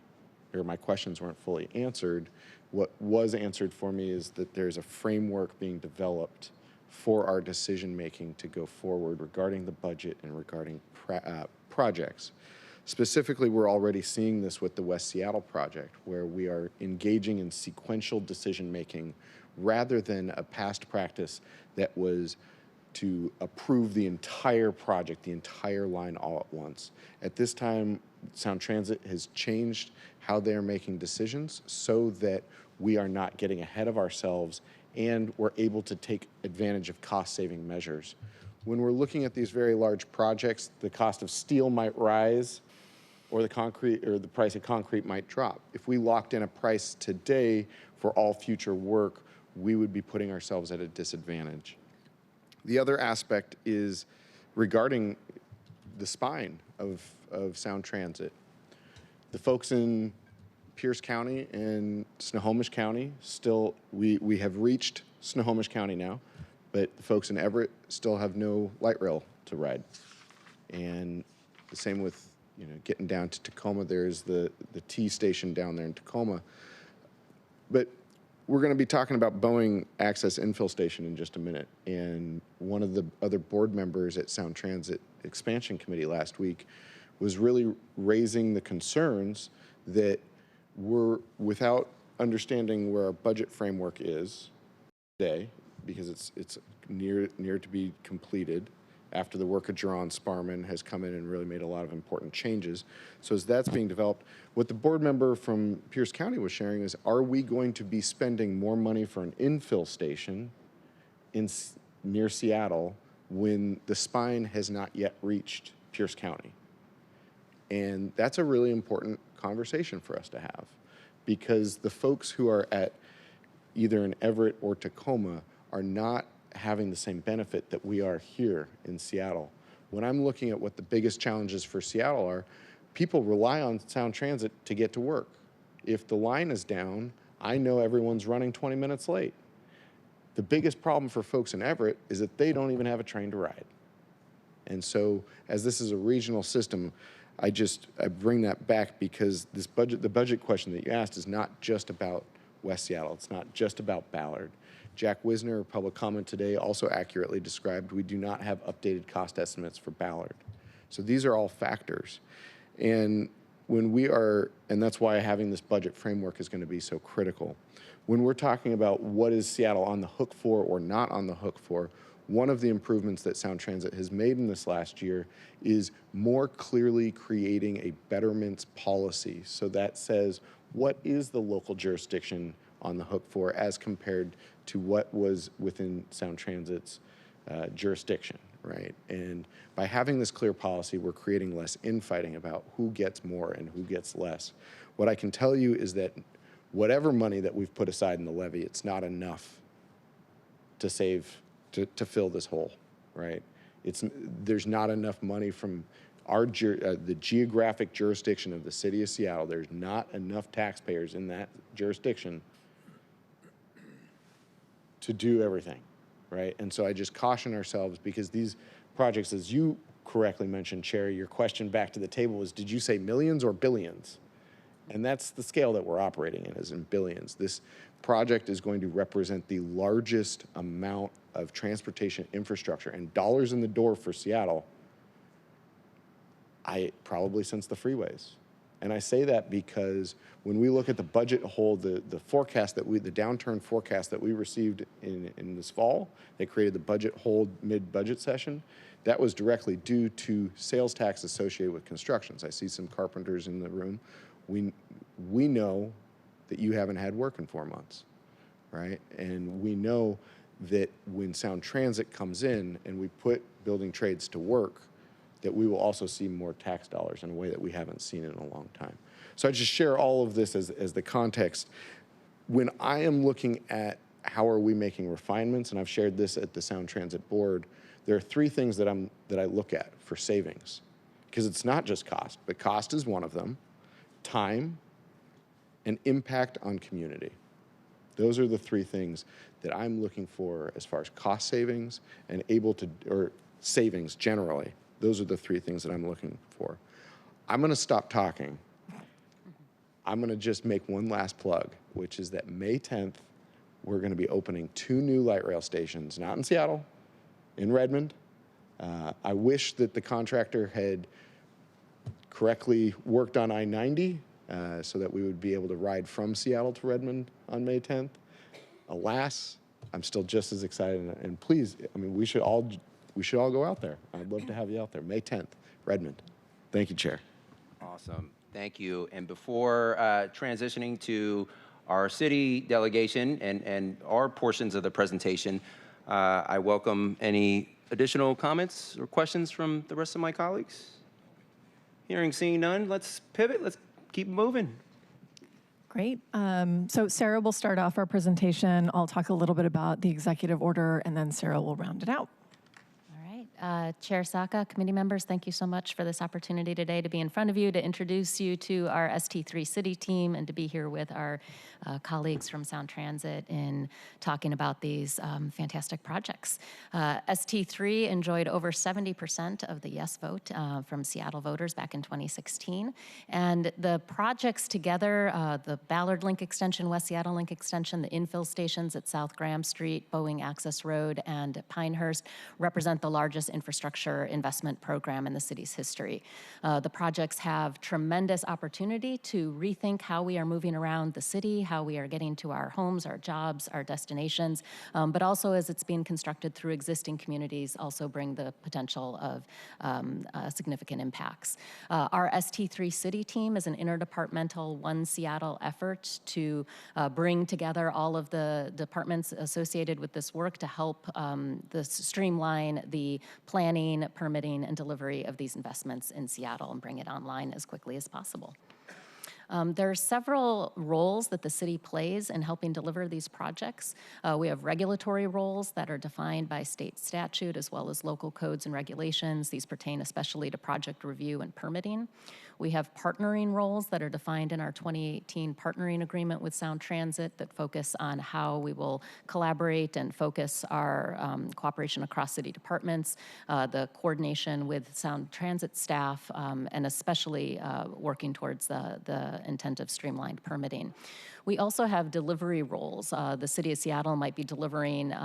Speaker 16: or my questions weren't fully answered, what was answered for me is that there's a framework being developed for our decision-making to go forward regarding the budget and regarding projects. Specifically, we're already seeing this with the West Seattle project, where we are engaging in sequential decision-making rather than a past practice that was to approve the entire project, the entire line all at once. At this time, Sound Transit has changed how they're making decisions so that we are not getting ahead of ourselves and we're able to take advantage of cost-saving measures. When we're looking at these very large projects, the cost of steel might rise or the concrete or the price of concrete might drop. If we locked in a price today for all future work, we would be putting ourselves at a disadvantage. The other aspect is regarding the spine of Sound Transit. The folks in Pierce County and Snohomish County still, we have reached Snohomish County now, but the folks in Everett still have no light rail to ride. And the same with, getting down to Tacoma, there's the T station down there in Tacoma. But we're going to be talking about Boeing Access Infill Station in just a minute. And one of the other board members at Sound Transit Expansion Committee last week was really raising the concerns that we're, without understanding where our budget framework is today, because it's near to be completed after the work of Jerron Sparman has come in and really made a lot of important changes. So as that's being developed, what the board member from Pierce County was sharing is, are we going to be spending more money for an infill station near Seattle when the spine has not yet reached Pierce County? And that's a really important conversation for us to have, because the folks who are at either in Everett or Tacoma are not having the same benefit that we are here in Seattle. When I'm looking at what the biggest challenges for Seattle are, people rely on Sound Transit to get to work. If the line is down, I know everyone's running 20 minutes late. The biggest problem for folks in Everett is that they don't even have a train to ride. And so, as this is a regional system, I bring that back because the budget question that you asked is not just about West Seattle. It's not just about Ballard. Jack Wisner, public comment today, also accurately described we do not have updated cost estimates for Ballard. So these are all factors. And and that's why having this budget framework is going to be so critical. When we're talking about what is Seattle on the hook for or not on the hook for, one of the improvements that Sound Transit has made in this last year is more clearly creating a betterments policy. So that says, what is the local jurisdiction on the hook for as compared to what was within Sound Transit's jurisdiction, right? And by having this clear policy, we're creating less infighting about who gets more and who gets less. What I can tell you is that whatever money that we've put aside in the levy, it's not enough to to fill this hole, right? There's not enough money from the geographic jurisdiction of the city of Seattle. There's not enough taxpayers in that jurisdiction to do everything, right? And so I just caution ourselves, because these projects, as you correctly mentioned, Chair, your question back to the table was, did you say millions or billions? And that's the scale that we're operating in, is in billions. This project is going to represent the largest amount of transportation infrastructure and dollars in the door for Seattle, probably since the freeways. And I say that because when we look at the budget hold, the downturn forecast that we received in this fall, that created the budget hold mid-budget session, that was directly due to sales tax associated with constructions. I see some carpenters in the room. We know that you haven't had work in 4 months, right? And we know that when Sound Transit comes in and we put building trades to work, that we will also see more tax dollars in a way that we haven't seen in a long time. So I just share all of this as the context. When I am looking at how are we making refinements, and I've shared this at the Sound Transit board, there are 3 things that I look at for savings, because it's not just cost, but cost is one of them, time, and impact on community. Those are the 3 things that I'm looking for as far as cost savings and or savings generally. Those are the 3 things that I'm looking for. I'm going to stop talking. I'm going to just make one last plug, which is that May 10th, we're going to be opening 2 new light rail stations, not in Seattle, in Redmond. I wish that the contractor had correctly worked on I-90 so that we would be able to ride from Seattle to Redmond on May 10th. Alas, I'm still just as excited, and please, we should all go out there. I'd love to have you out there. May 10th, Redmond. Thank you, Chair.
Speaker 1: Awesome. Thank you. And before transitioning to our city delegation and our portions of the presentation, I welcome any additional comments or questions from the rest of my colleagues. Hearing, seeing none, let's pivot. Let's keep moving.
Speaker 11: Great. So Sarah will start off our presentation. I'll talk a little bit about the executive order, and then Sarah will round it out.
Speaker 12: Chair Saka, committee members, thank you so much for this opportunity today to be in front of you, to introduce you to our ST3 City team, and to be here with our colleagues from Sound Transit in talking about these fantastic projects. ST3 enjoyed over 70% of the yes vote from Seattle voters back in 2016. And the projects together, the Ballard Link Extension, West Seattle Link Extension, the infill stations at South Graham Street, Boeing Access Road, and Pinehurst represent the largest infrastructure investment program in the city's history. The projects have tremendous opportunity to rethink how we are moving around the city, how we are getting to our homes, our jobs, our destinations, but also as it's being constructed through existing communities, also bring the potential of significant impacts. Our ST3 City team is an interdepartmental One Seattle effort to bring together all of the departments associated with this work to help streamline the planning, permitting, and delivery of these investments in Seattle and bring it online as quickly as possible. There are several roles that the city plays in helping deliver these projects. We have regulatory roles that are defined by state statute as well as local codes and regulations. These pertain especially to project review and permitting. We have partnering roles that are defined in our 2018 partnering agreement with Sound Transit that focus on how we will collaborate and focus our cooperation across city departments, the coordination with Sound Transit staff, and especially working towards the intent of streamlined permitting. We also have delivery roles. The City of Seattle might be delivering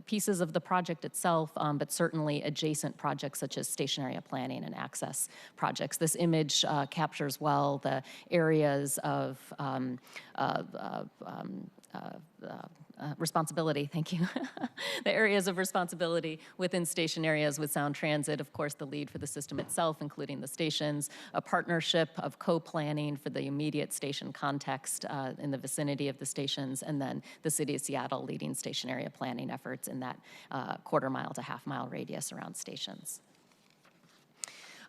Speaker 12: pieces of the project itself, but certainly adjacent projects such as station area planning and access projects. This image captures well the areas of responsibility, thank you. The areas of responsibility within station areas with Sound Transit, of course, the lead for the system itself, including the stations, a partnership of co-planning for the immediate station context in the vicinity of the stations, and then the City of Seattle leading station area planning efforts in that quarter-mile to half-mile radius around stations.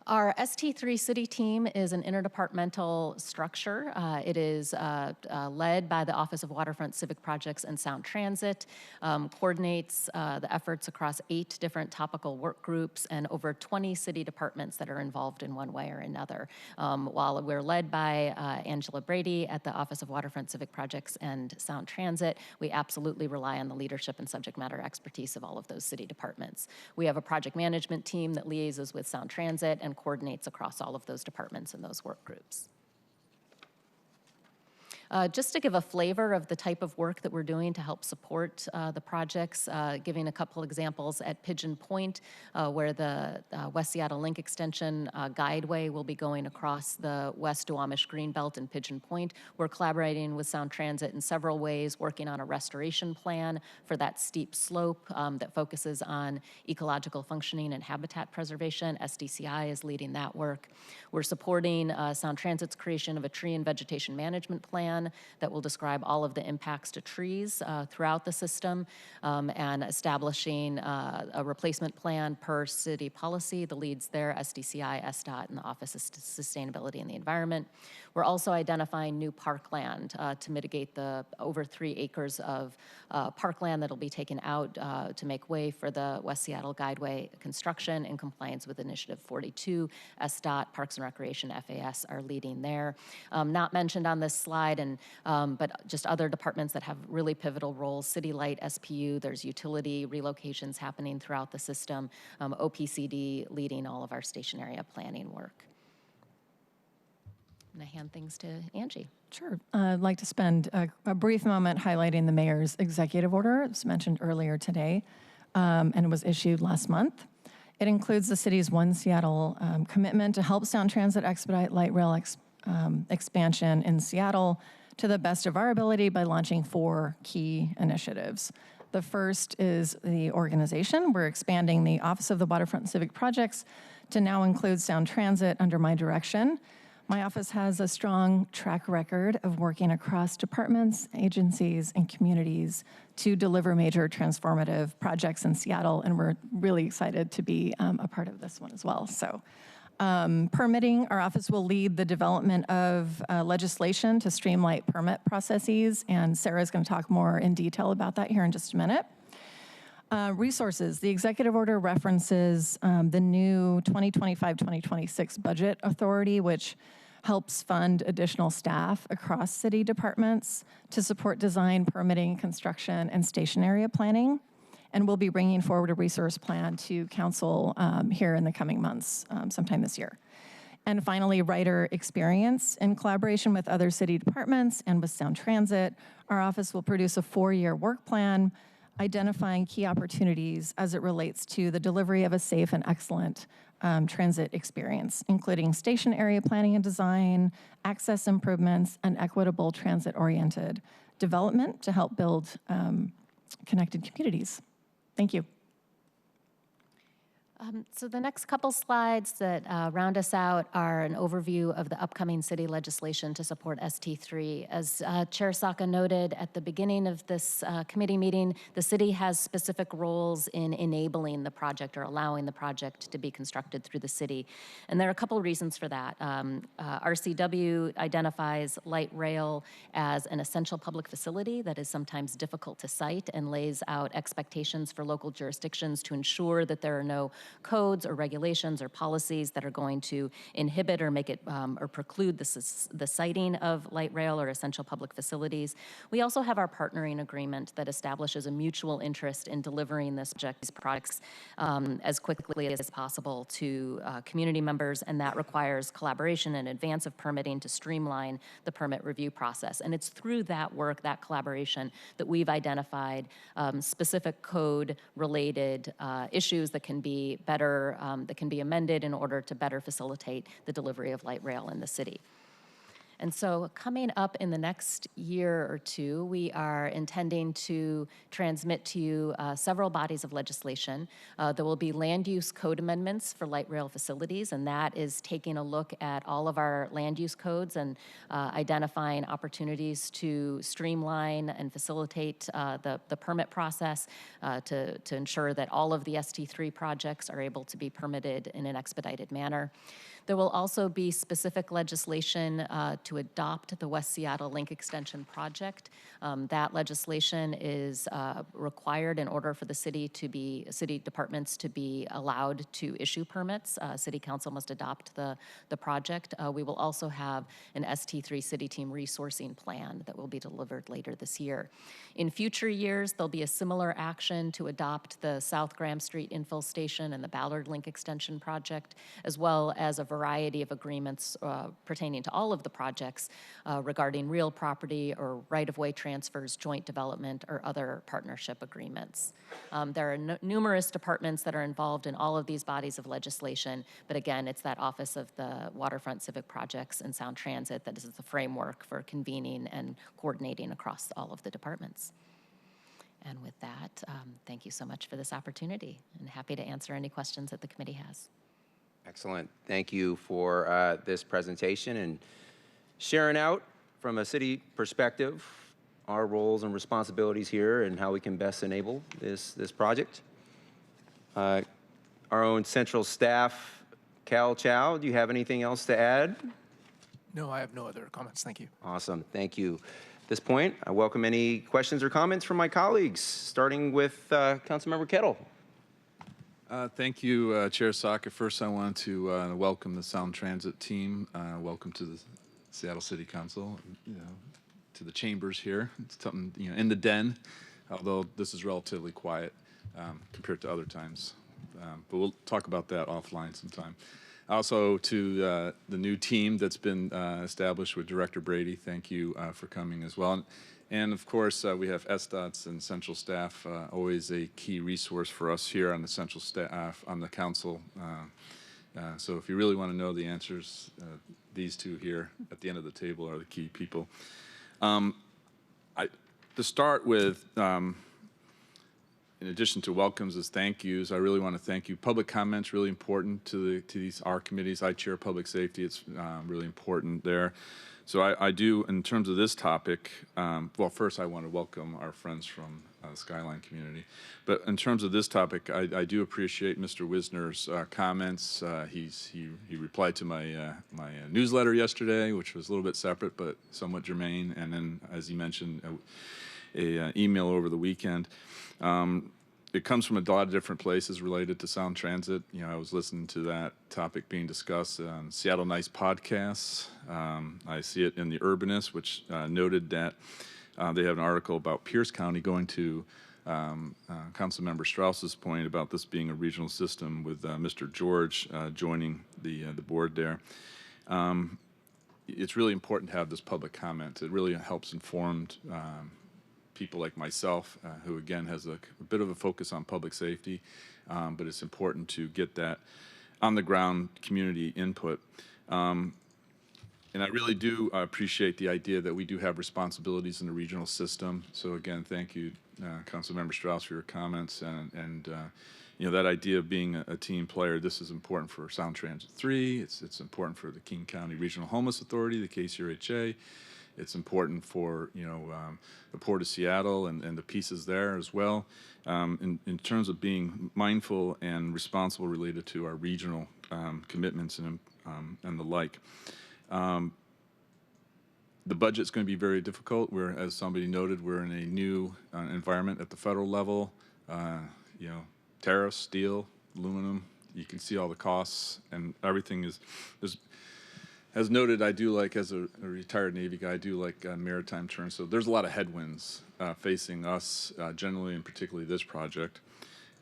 Speaker 12: Our ST3 City team is an interdepartmental structure. It is led by the Office of Waterfront Civic Projects and Sound Transit, coordinates the efforts across 8 different topical work groups and over 20 city departments that are involved in one way or another. While we're led by Angela Brady at the Office of Waterfront Civic Projects and Sound Transit, we absolutely rely on the leadership and subject matter expertise of all of those city departments. We have a project management team that liaises with Sound Transit and coordinates across all of those departments and those work groups. Just to give a flavor of the type of work that we're doing to help support the projects, giving a couple examples at Pigeon Point, where the West Seattle Link Extension guideway will be going across the West Duwamish Greenbelt and Pigeon Point. We're collaborating with Sound Transit in several ways, working on a restoration plan for that steep slope that focuses on ecological functioning and habitat preservation. SDCI is leading that work. We're supporting Sound Transit's creation of a tree and vegetation management plan that will describe all of the impacts to trees throughout the system, and establishing a replacement plan per city policy. The leads there, SDCI, SDOT, and the Office of Sustainability and the Environment. We're also identifying new parkland to mitigate the over 3 acres of parkland that will be taken out to make way for the West Seattle Guideway construction in compliance with Initiative 42. SDOT, Parks and Recreation, FAS are leading there. Not mentioned on this slide, but just other departments that have really pivotal roles: City Light, SPU, there's utility relocations happening throughout the system, OPCD leading all of our station area planning work. And I hand things to Angie.
Speaker 11: Sure. I'd like to spend a brief moment highlighting the mayor's executive order. It was mentioned earlier today, and was issued last month. It includes the city's One Seattle commitment to help Sound Transit expedite light rail expansion in Seattle to the best of our ability by launching 4 key initiatives. The first is the organization. We're expanding the Office of the Waterfront Civic Projects to now include Sound Transit under my direction. My office has a strong track record of working across departments, agencies, and communities to deliver major transformative projects in Seattle, and we're really excited to be a part of this one as well. So Permitting, our office will lead the development of legislation to streamline permit processes, and Sarah's going to talk more in detail about that here in just a minute. Resources, the executive order references the new 2025-2026 budget authority, which helps fund additional staff across city departments to support design, permitting, construction, and station area planning. And we'll be bringing forward a resource plan to council here in the coming months, sometime this year. And finally, rider experience. In collaboration with other city departments and with Sound Transit, our office will produce a 4-year work plan identifying key opportunities as it relates to the delivery of a safe and excellent transit experience, including station area planning and design, access improvements, and equitable transit-oriented development to help build connected communities. Thank you.
Speaker 12: So the next couple slides that round us out are an overview of the upcoming city legislation to support ST3. As Chair Saka noted at the beginning of this committee meeting, the city has specific roles in enabling the project or allowing the project to be constructed through the city. And there are a couple reasons for that. RCW identifies light rail as an essential public facility that is sometimes difficult to cite and lays out expectations for local jurisdictions to ensure that there are no codes or regulations or policies that are going to inhibit or make it or preclude the siting of light rail or essential public facilities. We also have our partnering agreement that establishes a mutual interest in delivering these products as quickly as possible to community members, and that requires collaboration in advance of permitting to streamline the permit review process. And it's through that work, that collaboration, that we've identified specific code-related issues that can be better, that can be amended in order to better facilitate the delivery of light rail in the city. And so coming up in the next year or two, we are intending to transmit to you several bodies of legislation. There will be land use code amendments for light rail facilities, and that is taking a look at all of our land use codes and identifying opportunities to streamline and facilitate the permit process to ensure that all of the ST3 projects are able to be permitted in an expedited manner. There will also be specific legislation to adopt the West Seattle Link Extension project. That legislation is required in order for the city departments to be allowed to issue permits. City Council must adopt the project. We will also have an ST3 City Team resourcing plan that will be delivered later this year. In future years, there'll be a similar action to adopt the South Graham Street Infill Station and the Ballard Link Extension project, as well as a variety of agreements pertaining to all of the projects regarding real property or right-of-way transfers, joint development, or other partnership agreements. There are numerous departments that are involved in all of these bodies of legislation, but again, it's that Office of the Waterfront Civic Projects and Sound Transit that is the framework for convening and coordinating across all of the departments. And with that, thank you so much for this opportunity, and happy to answer any questions that the committee has.
Speaker 1: Excellent. Thank you for this presentation and sharing out from a city perspective our roles and responsibilities here and how we can best enable this project. Our own central staff, Cal Chow, do you have anything else to add?
Speaker 14: No, I have no other comments. Thank you.
Speaker 1: Awesome. Thank you. At this point, I welcome any questions or comments from my colleagues, starting with Councilmember Kettle.
Speaker 17: Thank you, Chair Saka. First, I want to welcome the Sound Transit team. Welcome to the Seattle City Council, to the chambers here. It's something, in the den, although this is relatively quiet compared to other times. But we'll talk about that offline sometime. Also, to the new team that's been established with Director Brady, thank you for coming as well. And of course, we have SDOTs and central staff, always a key resource for us here on the central staff, on the council. So if you really want to know the answers, these two here at the end of the table are the key people. To start with, in addition to welcomes is thank yous, I really want to thank you. Public comments really important to our committees. I chair public safety. It's really important there. So I do, in terms of this topic, well, first I want to welcome our friends from Skyline community. But in terms of this topic, I do appreciate Mr. Wisner's comments. He replied to my my newsletter yesterday, which was a little bit separate but somewhat germane, and then, as he mentioned, a email over the weekend. It comes from a lot of different places related to sound transit. You know, I was listening to that topic being discussed on Seattle Nice podcasts. I see it in the Urbanist, which noted that they have an article about Pierce County going to Councilmember Strauss's point about this being a regional system with Mr. George joining the board there. It's really important to have this public comment. It really helps informed people like myself, who again has a bit of a focus on public safety, but it's important to get that on the ground community input. And I really do appreciate the idea that we do have responsibilities in the regional system. So again, thank you, Councilmember Strauss, for your comments. And you know, that idea of being a team player, this is important for Sound Transit 3. It's important for the King County Regional Homeless Authority, the KCRHA. It's important for, you know, the Port of Seattle and the pieces there as well, in terms of being mindful and responsible related to our regional commitments and the like. The budget's going to be very difficult. As somebody noted, we're in a new environment at the federal level. You know, tariffs, steel, aluminum. You can see all the costs, and everything is. As noted, I do like, as a retired Navy guy, I do like maritime terms. So there's a lot of headwinds facing us, generally and particularly this project.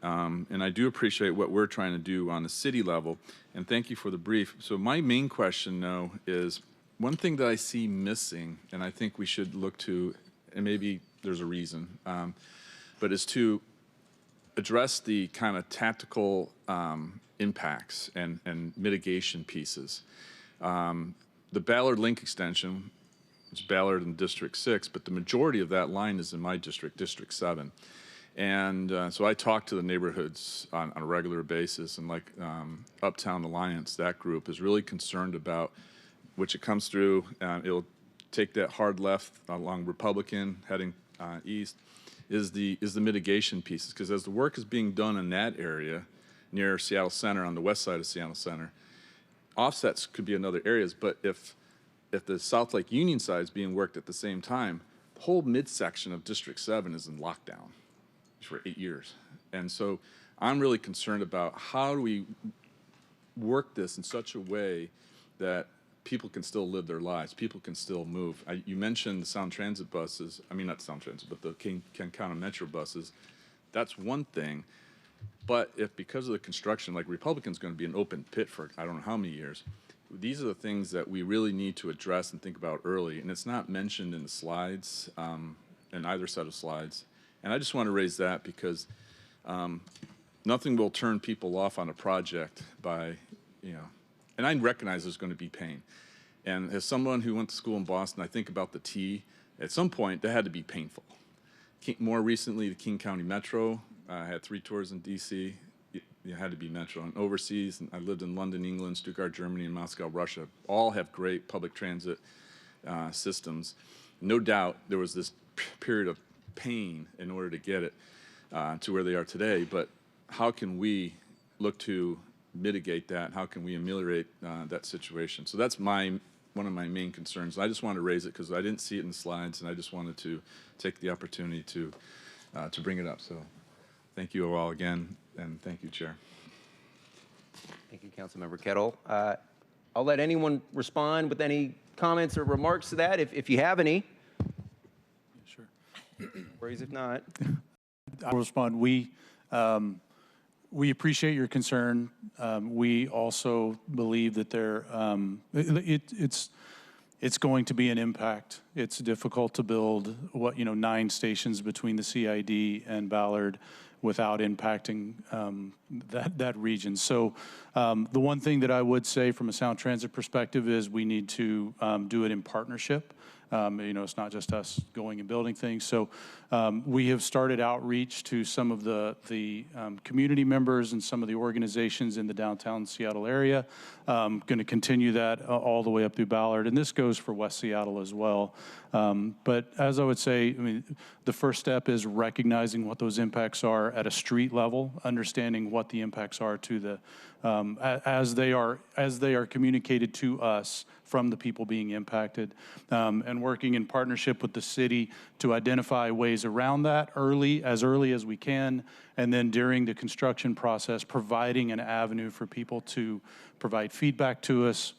Speaker 17: And I do appreciate what we're trying to do on the city level. And thank you for the brief. So my main question, though, is one thing that I see missing, and I think we should look to, and maybe there's a reason, but is to address the kind of tactical impacts and mitigation pieces. The Ballard Link extension, it's Ballard in District 6, but the majority of that line is in my district, District 7. And so I talk to the neighborhoods on a regular basis, and like Uptown Alliance, that group is really concerned about, which it comes through, it'll take that hard left along Republican heading east, is the mitigation pieces. Because as the work is being done in that area near Seattle Center, on the west side of Seattle Center, offsets could be in other areas, but if the South Lake Union side is being worked at the same time, the whole midsection of District 7 is in lockdown for 8 years. And so I'm really concerned about how do we work this in such a way that people can still live their lives, people can still move. You mentioned the Sound Transit buses, I mean not Sound Transit, but the King County Metro buses. That's one thing. But if because of the construction, like Republican's going to be an open pit for I don't know how many years, these are the things that we really need to address and think about early. And it's not mentioned in the slides, in either set of slides. And I just want to raise that because nothing will turn people off on a project by, you know, and I recognize there's going to be pain. And as someone who went to school in Boston, I think about the T. At some point, that had to be painful. More recently, the King County Metro. I had 3 tours in D.C. You had to be Metro. And overseas, and I lived in London, England, Stuttgart, Germany, and Moscow, Russia. All have great public transit systems. No doubt there was this period of pain in order to get it to where they are today. But how can we look to mitigate that? How can we ameliorate that situation? So that's one of my main concerns. I just wanted to raise it because I didn't see it in the slides, and I just wanted to take the opportunity to bring it up. So thank you all again, and thank you, Chair.
Speaker 1: Thank you, Councilmember Kettle. I'll let anyone respond with any comments or remarks to that, if you have any.
Speaker 9: Sure.
Speaker 1: Worries if not.
Speaker 9: I'll respond. We appreciate your concern. We also believe that it's going to be an impact. It's difficult to build 9 stations between the CID and Ballard without impacting that region. So the one thing that I would say from a Sound Transit perspective is we need to do it in partnership. It's not just us going and building things. So we have started outreach to some of the community members and some of the organizations in the downtown Seattle area. Going to continue that all the way up through Ballard, and this goes for West Seattle as well. But as I would say, the first step is recognizing what those impacts are at a street level, understanding what the impacts are to the as they are communicated to us from the people being impacted, and working in partnership with the city to identify ways around that as early as we can, and then during the construction process, providing an avenue for people to provide feedback to us,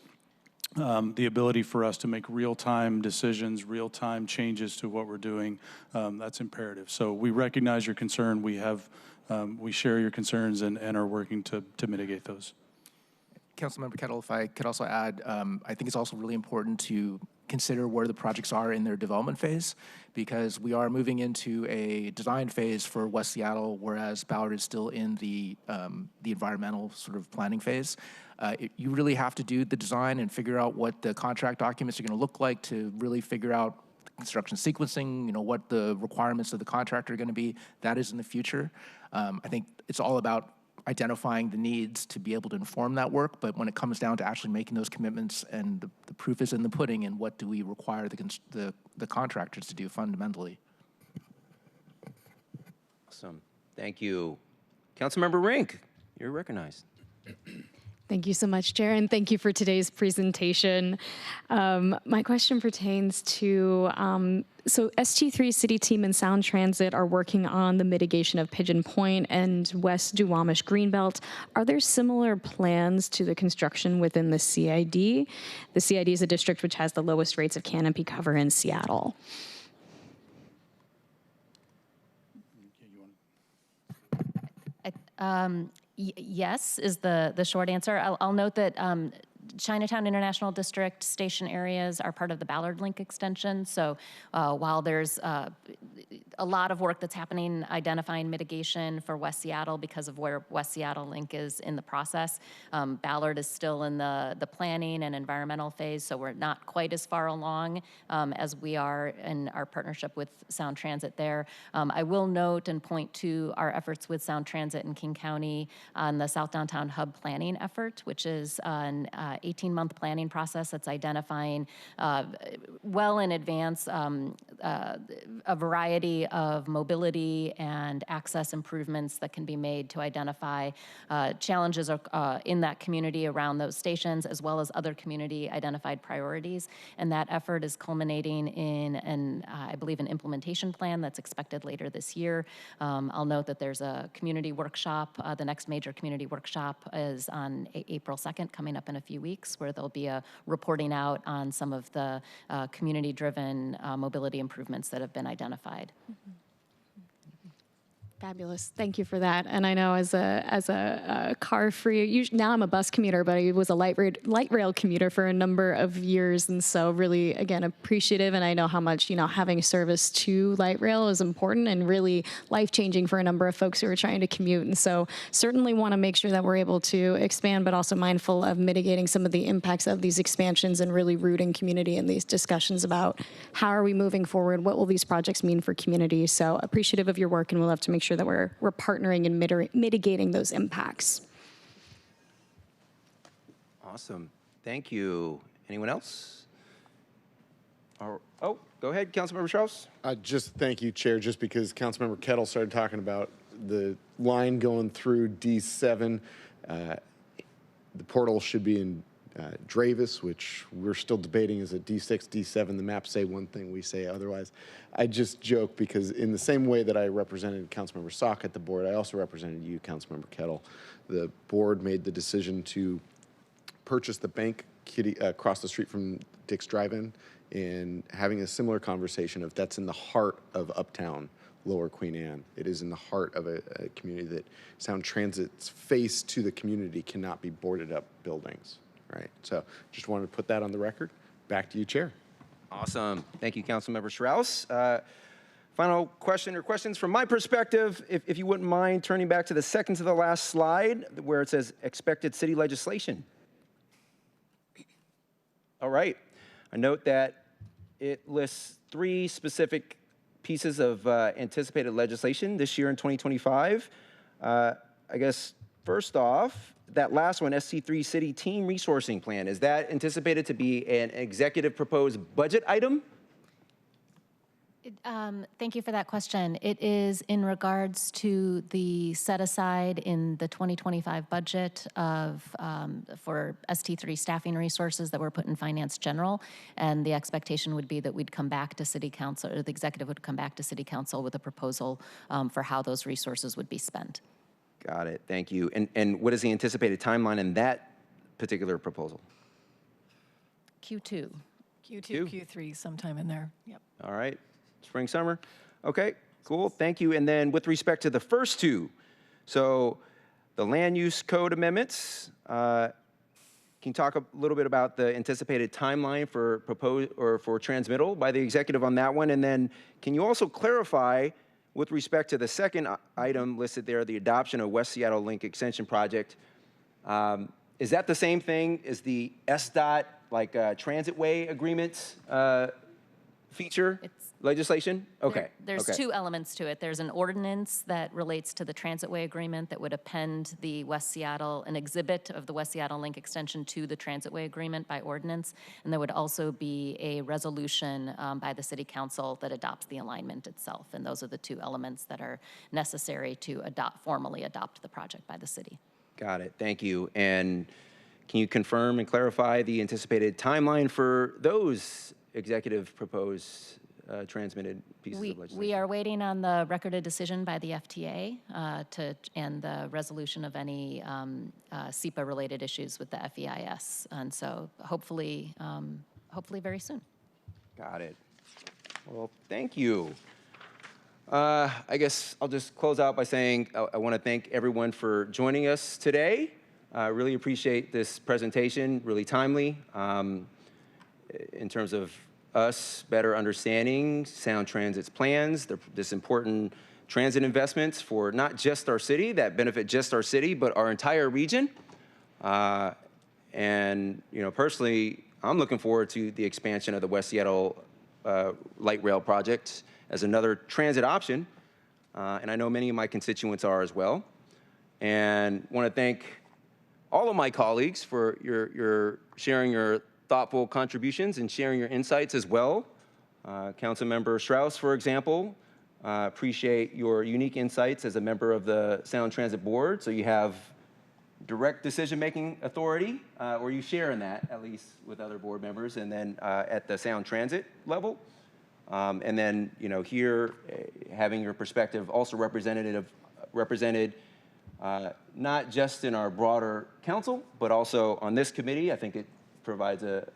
Speaker 9: the ability for us to make real-time decisions, real-time changes to what we're doing. That's imperative. So we recognize your concern. We share your concerns and are working to mitigate those.
Speaker 14: Councilmember Kettle, if I could also add, I think it's also really important to consider where the projects are in their development phase, because we are moving into a design phase for West Seattle, whereas Ballard is still in the environmental sort of planning phase. You really have to do the design and figure out what the contract documents are going to look like to really figure out construction sequencing, what the requirements of the contractor are going to be. That is in the future. I think it's all about identifying the needs to be able to inform that work, but when it comes down to actually making those commitments, and the proof is in the pudding, and what do we require the contractors to do fundamentally.
Speaker 1: Awesome. Thank you. Councilmember Rink, you're recognized.
Speaker 18: Thank you so much, Chair, and thank you for today's presentation. My question pertains to, so ST3 City Team and Sound Transit are working on the mitigation of Pigeon Point and West Duwamish Greenbelt. Are there similar plans to the construction within the CID? The CID is a district which has the lowest rates of canopy cover in Seattle.
Speaker 12: Yes is the short answer. I'll note that Chinatown International District station areas are part of the Ballard Link extension. So while there's a lot of work that's happening identifying mitigation for West Seattle because of where West Seattle Link is in the process, Ballard is still in the planning and environmental phase, so we're not quite as far along as we are in our partnership with Sound Transit there. I will note and point to our efforts with Sound Transit in King County on the South Downtown Hub planning effort, which is an 18-month planning process that's identifying well in advance a variety of mobility and access improvements that can be made to identify challenges in that community around those stations, as well as other community identified priorities. And that effort is culminating in I believe an implementation plan that's expected later this year. I'll note that there's a community workshop. The next major community workshop is on April 2nd, coming up in a few weeks, where there'll be a reporting out on some of the community-driven mobility improvements that have been identified.
Speaker 18: Fabulous. Thank you for that. And I know as a car-free, now I'm a bus commuter, but I was a light rail commuter for a number of years. And so really, again, appreciative. And I know how much, having service to light rail is important and really life-changing for a number of folks who are trying to commute. And so certainly want to make sure that we're able to expand, but also mindful of mitigating some of the impacts of these expansions and really rooting community in these discussions about how are we moving forward? What will these projects mean for community? So appreciative of your work, and we'll have to make sure that we're partnering and mitigating those impacts.
Speaker 1: Awesome. Thank you. Anyone else? Oh, go ahead, Councilmember Strauss.
Speaker 16: Just thank you, Chair, just because Councilmember Kettle started talking about the line going through D7. The portal should be in Dravis, which we're still debating is a D6, D7. The maps say one thing, we say otherwise. I just joke because in the same way that I represented Councilmember Sock at the board, I also represented you, Councilmember Kettle. The board made the decision to purchase the bank across the street from Dick's Drive-In, and having a similar conversation of that's in the heart of Uptown Lower Queen Anne. It is in the heart of a community that Sound Transit's face to the community cannot be boarded up buildings. Right. So just wanted to put that on the record. Back to you, Chair.
Speaker 1: Awesome. Thank you, Councilmember Strauss. Final question or questions from my perspective, if you wouldn't mind turning back to the second to the last slide where it says expected city legislation. All right. I note that it lists 3 specific pieces of anticipated legislation this year in 2025. I guess first off, that last one, SC3 City Team Resourcing Plan, is that anticipated to be an executive proposed budget item?
Speaker 12: Thank you for that question. It is in regards to the set aside in the 2025 budget for ST3 staffing resources that were put in Finance General, and the expectation would be that we'd come back to City Council, or the executive would come back to City Council with a proposal for how those resources would be spent.
Speaker 1: Got it, thank you. And what is the anticipated timeline in that particular proposal?
Speaker 12: Q2.
Speaker 11: Q2, Q3, sometime in there. Yep.
Speaker 1: All right. Spring, summer. Okay, cool. Thank you. And then with respect to the first 2, so the land use code amendments, can you talk a little bit about the anticipated timeline for for transmittal by the executive on that one? And then can you also clarify with respect to the second item listed there, the adoption of West Seattle Link Extension Project, is that the same thing as the SDOT transitway agreements feature? Legislation? Okay.
Speaker 12: There's 2 elements to it. There's an ordinance that relates to the transitway agreement that would append the an exhibit of the West Seattle Link extension to the transitway agreement by ordinance. And there would also be a resolution by the City Council that adopts the alignment itself. And those are the 2 elements that are necessary to formally adopt the project by the city.
Speaker 1: Got it. Thank you. And can you confirm and clarify the anticipated timeline for those executive proposed transmitted pieces of legislation?
Speaker 12: We are waiting on the record of decision by the FTA and the resolution of any SEPA-related issues with the FEIS, and so hopefully very soon.
Speaker 1: Got it. Well, thank you. I guess I'll just close out by saying I want to thank everyone for joining us today. I really appreciate this presentation, really timely in terms of us better understanding Sound Transit's plans, this important transit investments for not just our city that benefit just our city, but our entire region. And personally, I'm looking forward to the expansion of the West Seattle light rail project as another transit option, and I know many of my constituents are as well. And want to thank all of my colleagues for your sharing your thoughtful contributions and sharing your insights as well. Councilmember Strauss, for example, appreciate your unique insights as a member of the Sound Transit Board. So you have direct decision-making authority, or you share in that, at least with other board members, and then at the Sound Transit level. And then, here, having your perspective also represented not just in our broader council, but also on this committee. I think it provides a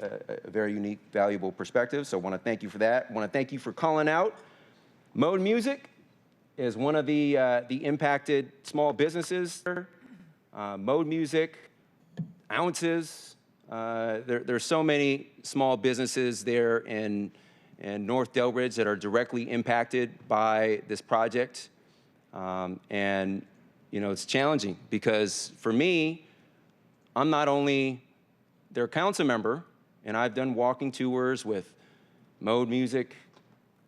Speaker 1: very unique, valuable perspective. So I want to thank you for that. I want to thank you for calling out Mode Music is one of the impacted small businesses. Mode Music, Ounces. There's so many small businesses there in North Delridge that are directly impacted by this project. And, it's challenging because for me, I'm not only their council member, and I've done walking tours with Mode Music,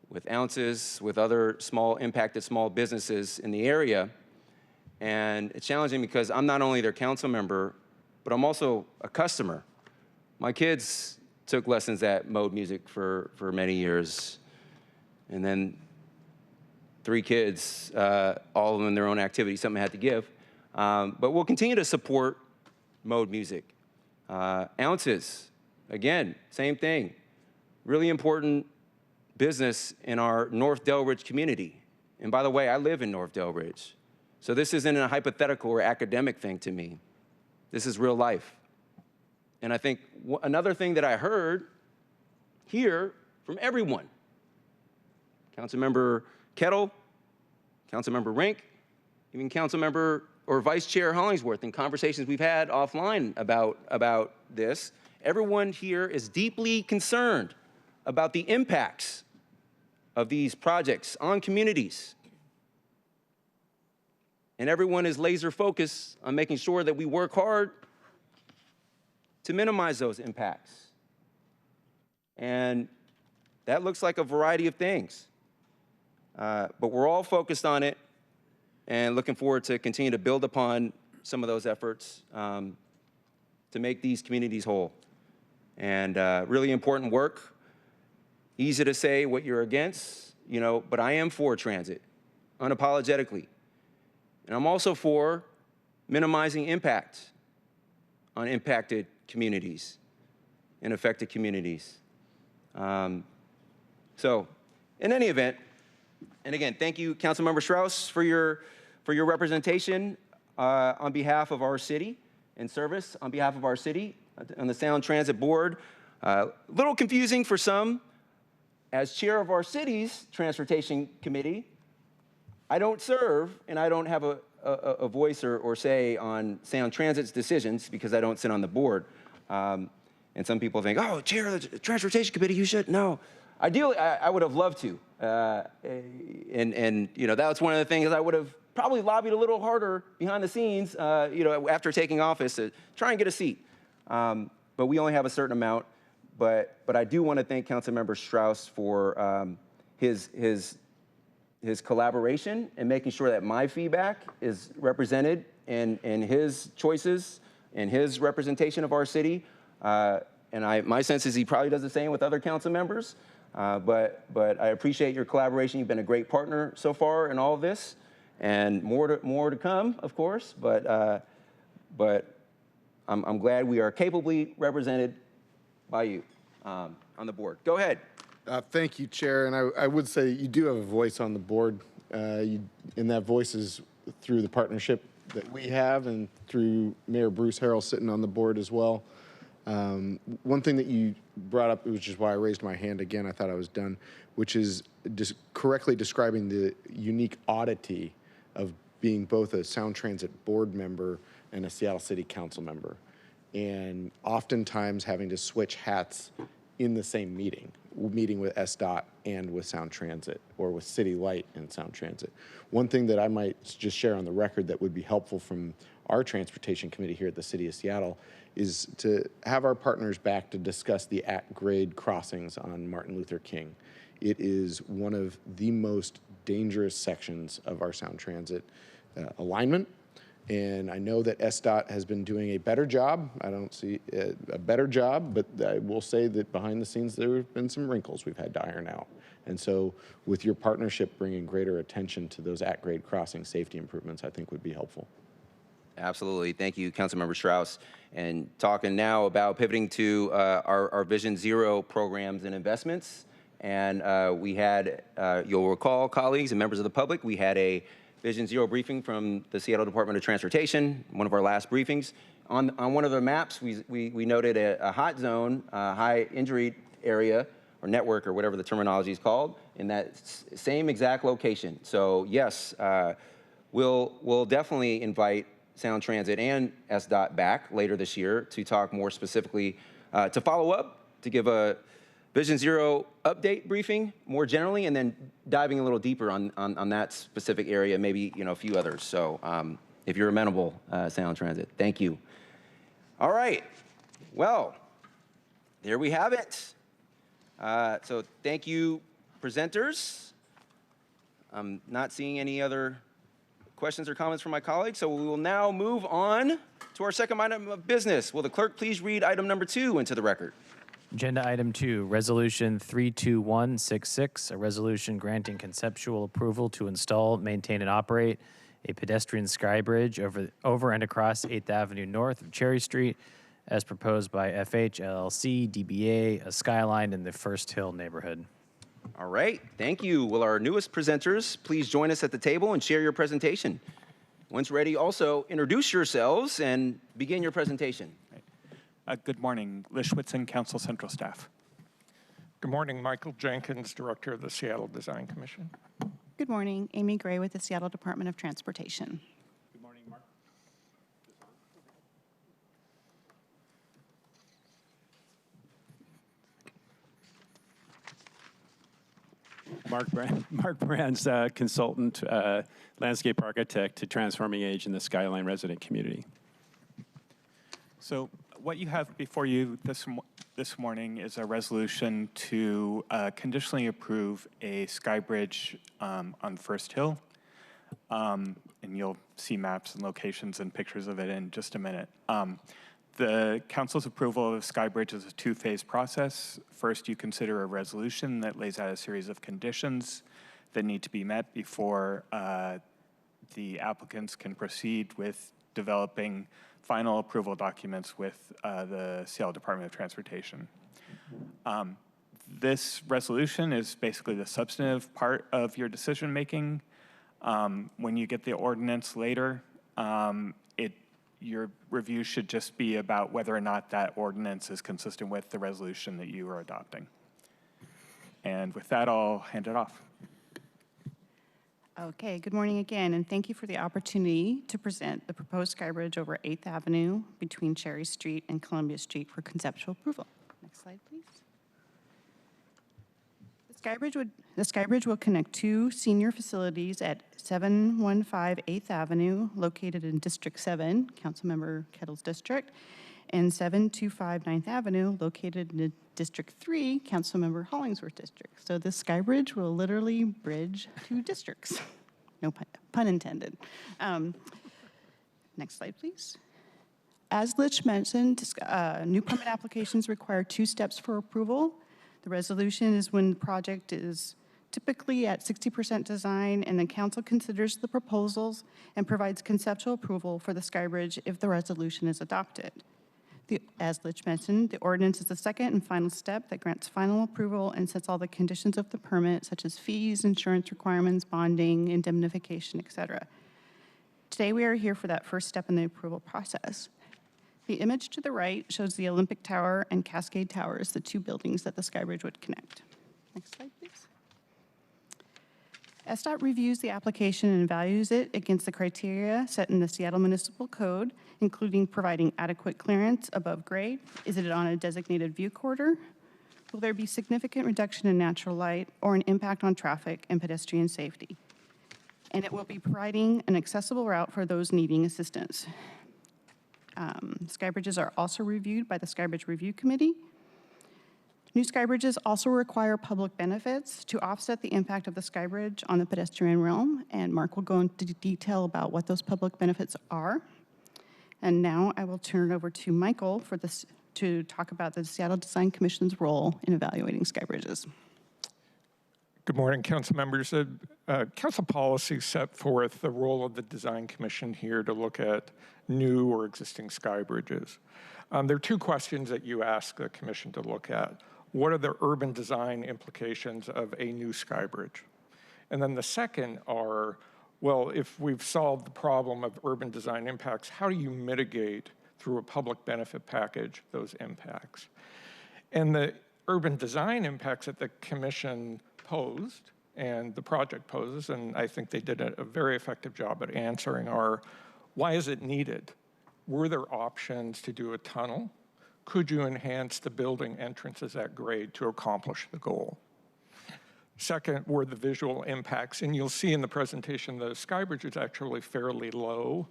Speaker 1: with Ounces, with other impacted small businesses in the area. And it's challenging because I'm not only their council member, but I'm also a customer. My kids took lessons at Mode Music for many years. And then 3 kids, all of them in their own activity, something I had to give. But we'll continue to support Mode Music. Ounces, again, same thing. Really important business in our North Delridge community. And by the way, I live in North Delridge. So this isn't a hypothetical or academic thing to me. This is real life. And I think another thing that I heard here from everyone, Councilmember Kettle, Councilmember Rink, even Councilmember or Vice Chair Hollingsworth, in conversations we've had offline about this, everyone here is deeply concerned about the impacts of these projects on communities. And everyone is laser focused on making sure that we work hard to minimize those impacts. And that looks like a variety of things. But we're all focused on it and looking forward to continue to build upon some of those efforts to make these communities whole. And really important work. Easy to say what you're against, but I am for transit, unapologetically. And I'm also for minimizing impact on impacted communities and affected communities. So in any event, and again, thank you, Councilmember Strauss, for your representation on behalf of our city and service on behalf of our city on the Sound Transit Board. A little confusing for some. As chair of our city's transportation committee, I don't serve and I don't have a voice or say on Sound Transit's decisions because I don't sit on the board. And some people think, oh, chair of the transportation committee, you should. No. Ideally, I would have loved to. And that was one of the things I would have probably lobbied a little harder behind the scenes, after taking office to try and get a seat. But we only have a certain amount. But I do want to thank Councilmember Strauss for his collaboration and making sure that my feedback is represented in his choices and his representation of our city. And my sense is he probably does the same with other council members. But I appreciate your collaboration. You've been a great partner so far in all of this, and more to come, of course. But I'm glad we are capably represented by you on the board. Go ahead.
Speaker 16: Thank you, Chair. And I would say you do have a voice on the board, and that voice is through the partnership that we have and through Mayor Bruce Harrell sitting on the board as well. One thing that you brought up, which is why I raised my hand again, I thought I was done, which is just correctly describing the unique oddity of being both a Sound Transit board member and a Seattle City Council member. And oftentimes having to switch hats in the same meeting with SDOT and with Sound Transit, or with City Light and Sound Transit. One thing that I might just share on the record that would be helpful from our transportation committee here at the City of Seattle is to have our partners back to discuss the at-grade crossings on Martin Luther King. It is one of the most dangerous sections of our Sound Transit alignment. And I know that SDOT has been doing a better job. I don't see a better job, but I will say that behind the scenes, there have been some wrinkles we've had to iron out. And so with your partnership bringing greater attention to those at-grade crossing safety improvements, I think would be helpful.
Speaker 1: Absolutely. Thank you, Councilmember Strauss. And talking now about pivoting to our Vision Zero programs and investments. And we had, you'll recall, colleagues and members of the public, we had a Vision Zero briefing from the Seattle Department of Transportation, one of our last briefings. On one of the maps, we noted a hot zone, high injury area, or network, or whatever the terminology is called, in that same exact location. So yes, we'll definitely invite Sound Transit and SDOT back later this year to talk more specifically, to follow up, to give a Vision Zero update briefing more generally, and then diving a little deeper on that specific area, maybe a few others. So if you're amenable, Sound Transit, thank you. All right, well, there we have it. So thank you, presenters. I'm not seeing any other questions or comments from my colleagues, so we will now move on to our second item of business. Will the clerk please read item number 2 into the record?
Speaker 2: Agenda item 2, Resolution 32166, a resolution granting conceptual approval to install, maintain, and operate a pedestrian skybridge over and across 8th Avenue North of Cherry Street, as proposed by FH LLC, DBA, a skyline in the First Hill neighborhood.
Speaker 1: All right, thank you. Will our newest presenters please join us at the table and share your presentation? Once ready, also introduce yourselves and begin your presentation.
Speaker 19: Good morning, Liz Schwitzen, Council Central Staff.
Speaker 20: Good morning, Michael Jenkins, Director of the Seattle Design Commission.
Speaker 21: Good morning, Amy Gray with the Seattle Department of Transportation.
Speaker 19: Good morning, Mark.
Speaker 3: Mark Brand's consultant, landscape architect to Transforming Age in the Skyline resident community.
Speaker 20: So what you have before you this morning is a resolution to conditionally approve a skybridge on First Hill. And you'll see maps and locations and pictures of it in just a minute. The council's approval of skybridge is a two-phase process. First, you consider a resolution that lays out a series of conditions that need to be met before the applicants can proceed with developing final approval documents with the Seattle Department of Transportation. This resolution is basically the substantive part of your decision-making. When you get the ordinance later, your review should just be about whether or not that ordinance is consistent with the resolution that you are adopting. And with that, I'll hand it off.
Speaker 21: Okay, good morning again, and thank you for the opportunity to present the proposed skybridge over 8th Avenue between Cherry Street and Columbia Street for conceptual approval. Next slide, please. The skybridge will connect two senior facilities at 715 8th Avenue, located in District 7, Councilmember Kettle's district, and 725 9th Avenue, located in District 3, Councilmember Hollingsworth district. So this skybridge will literally bridge two districts. No pun intended. Next slide, please. As Lich mentioned, new permit applications require two steps for approval. The resolution is when the project is typically at 60% design, and the council considers the proposals and provides conceptual approval for the skybridge if the resolution is adopted. As Lich mentioned, the ordinance is the second and final step that grants final approval and sets all the conditions of the permit, such as fees, insurance requirements, bonding, indemnification, etc. Today, we are here for that first step in the approval process. The image to the right shows the Olympic Tower and Cascade Towers, the two buildings that the skybridge would connect. Next slide, please. SDOT reviews the application and values it against the criteria set in the Seattle Municipal Code, including providing adequate clearance above grade. Is it on a designated view corridor? Will there be significant reduction in natural light or an impact on traffic and pedestrian safety? And it will be providing an accessible route for those needing assistance. Skybridges are also reviewed by the Skybridge Review Committee. New skybridges also require public benefits to offset the impact of the skybridge on the pedestrian realm, and Mark will go into detail about what those public benefits are. And now I will turn it over to Michael for this to talk about the Seattle Design Commission's role in evaluating skybridges.
Speaker 20: Good morning, council members. Council policy set forth the role of the Design Commission here to look at new or existing skybridges. There are two questions that you ask the commission to look at. What are the urban design implications of a new skybridge? And then the second are, well, if we've solved the problem of urban design impacts, how do you mitigate through a public benefit package those impacts? And the urban design impacts that the commission posed and the project poses, and I think they did a very effective job at answering, are why is it needed? Were there options to do a tunnel? Could you enhance the building entrances at grade to accomplish the goal? Second were the visual impacts, and you'll see in the presentation the skybridge is actually fairly low,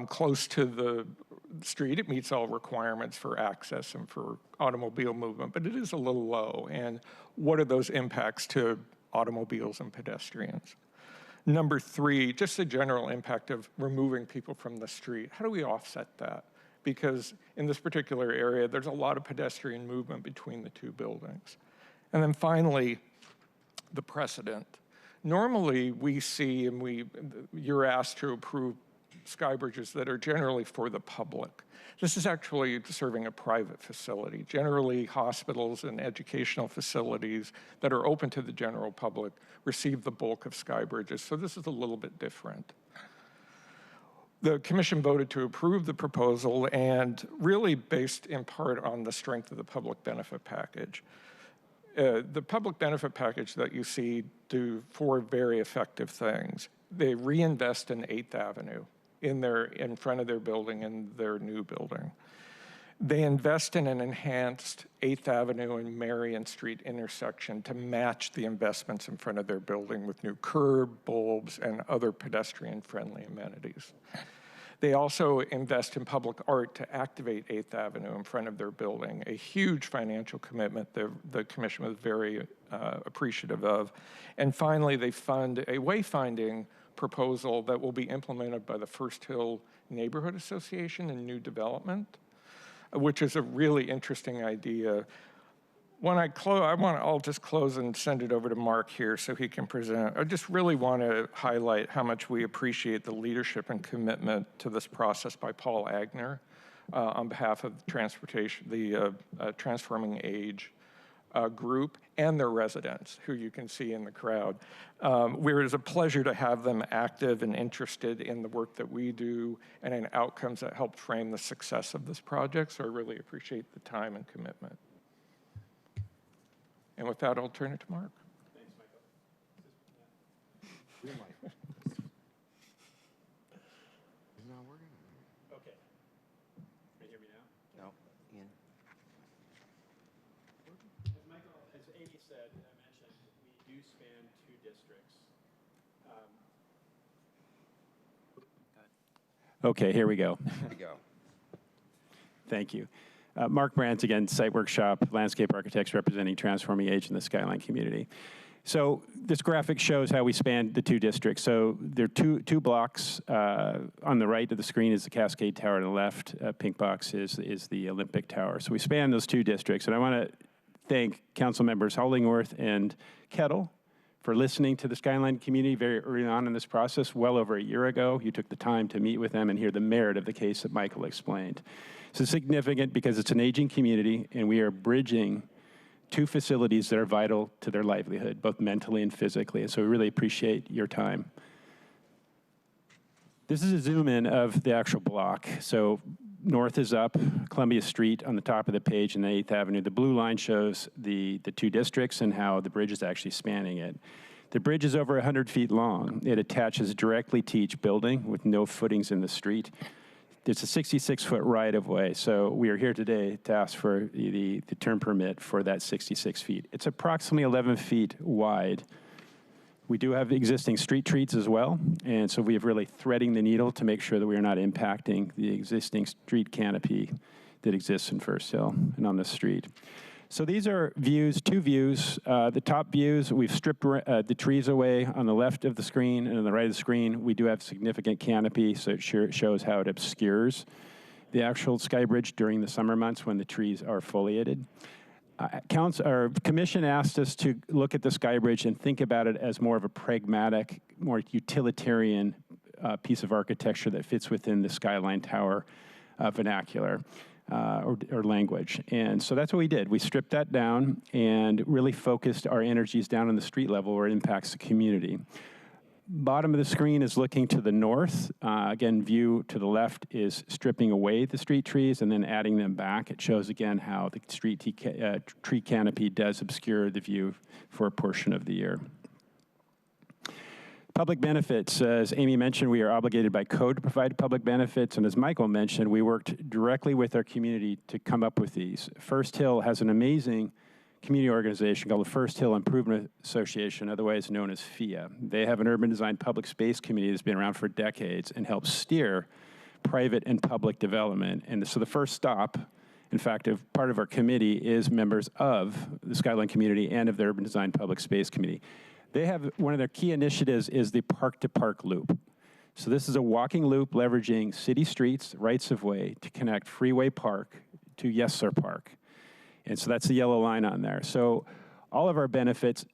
Speaker 20: close to the street. It meets all requirements for access and for automobile movement, but it is a little low. And what are those impacts to automobiles and pedestrians? Number three, just the general impact of removing people from the street. How do we offset that? Because in this particular area, there's a lot of pedestrian movement between the two buildings. And then finally, the precedent. Normally, we see, and you're asked to approve skybridges that are generally for the public. This is actually serving a private facility. Generally, hospitals and educational facilities that are open to the general public receive the bulk of skybridges, so this is a little bit different. The commission voted to approve the proposal, and really based in part on the strength of the public benefit package. The public benefit package that you see do four very effective things. They reinvest in 8th Avenue in front of their building and their new building. They invest in an enhanced 8th Avenue and Marion Street intersection to match the investments in front of their building with new curb, bulbs, and other pedestrian-friendly amenities. They also invest in public art to activate 8th Avenue in front of their building, a huge financial commitment the commission was very appreciative of. And finally, they fund a wayfinding proposal that will be implemented by the First Hill Neighborhood Association in new development, which is a really interesting idea. When I'll just close and send it over to Mark here so he can present. I just really want to highlight how much we appreciate the leadership and commitment to this process by Paul Agner on behalf of the Transforming Age group and their residents, who you can see in the crowd. Where it is a pleasure to have them active and interested in the work that we do and in outcomes that help frame the success of this project. So I really appreciate the time and commitment. And with that, I'll turn it to Mark.
Speaker 3: Thanks, Michael.
Speaker 1: It's not working.
Speaker 3: Okay. Can you hear me now?
Speaker 1: No, Ian.
Speaker 3: As Amy said, I mentioned, we do span 2 districts. Okay, here we go.
Speaker 1: There you go.
Speaker 3: Thank you. Mark Brandt again, Site Workshop, Landscape Architects representing Transforming Age in the Skyline community. So this graphic shows how we span the 2 districts. So there are two blocks. On the right of the screen is the Cascade Tower, on the left, pink box is the Olympic Tower. So we span those 2 districts. And I want to thank Council Members Hollingworth and Kettle for listening to the Skyline community very early on in this process. Well over a year ago, you took the time to meet with them and hear the merit of the case that Michael explained. So it's significant because it's an aging community, and we are bridging 2 facilities that are vital to their livelihood, both mentally and physically. And so we really appreciate your time. This is a zoom in of the actual block. So north is up, Columbia Street on the top of the page, and the 8th Avenue. The blue line shows the 2 districts and how the bridge is actually spanning it. The bridge is over 100 feet long. It attaches directly to each building with no footings in the street. It's a 66-foot right-of-way, so we are here today to ask for the turn permit for that 66 feet. It's approximately 11 feet wide. We do have existing street trees as well, and so we have really threading the needle to make sure that we are not impacting the existing street canopy that exists in First Hill and on the street. So these are views, 2 views. The top views, we've stripped the trees away on the left of the screen, and on the right of the screen, we do have significant canopy, so it shows how it obscures the actual sky bridge during the summer months when the trees are foliated. Commission asked us to look at the sky bridge and think about it as more of a pragmatic, more utilitarian piece of architecture that fits within the Skyline Tower vernacular. Or language. And so that's what we did. We stripped that down and really focused our energies down on the street level where it impacts the community. Bottom of the screen is looking to the north. Again, view to the left is stripping away the street trees and then adding them back. It shows again how the street tree canopy does obscure the view for a portion of the year. Public benefits, as Amy mentioned, we are obligated by code to provide public benefits, and as Michael mentioned, we worked directly with our community to come up with these. First Hill has an amazing community organization called the First Hill Improvement Association, otherwise known as FIA. They have an urban design public space committee that's been around for decades and helps steer private and public development. And so the first stop, in fact, part of our committee is members of the Skyline community and of the Urban Design Public Space Committee. They have, one of their key initiatives is the park-to-park loop. So this is a walking loop leveraging city streets, rights-of-way, to connect Freeway Park to Yes Sir Park. And so that's the yellow line on there. So all of our benefits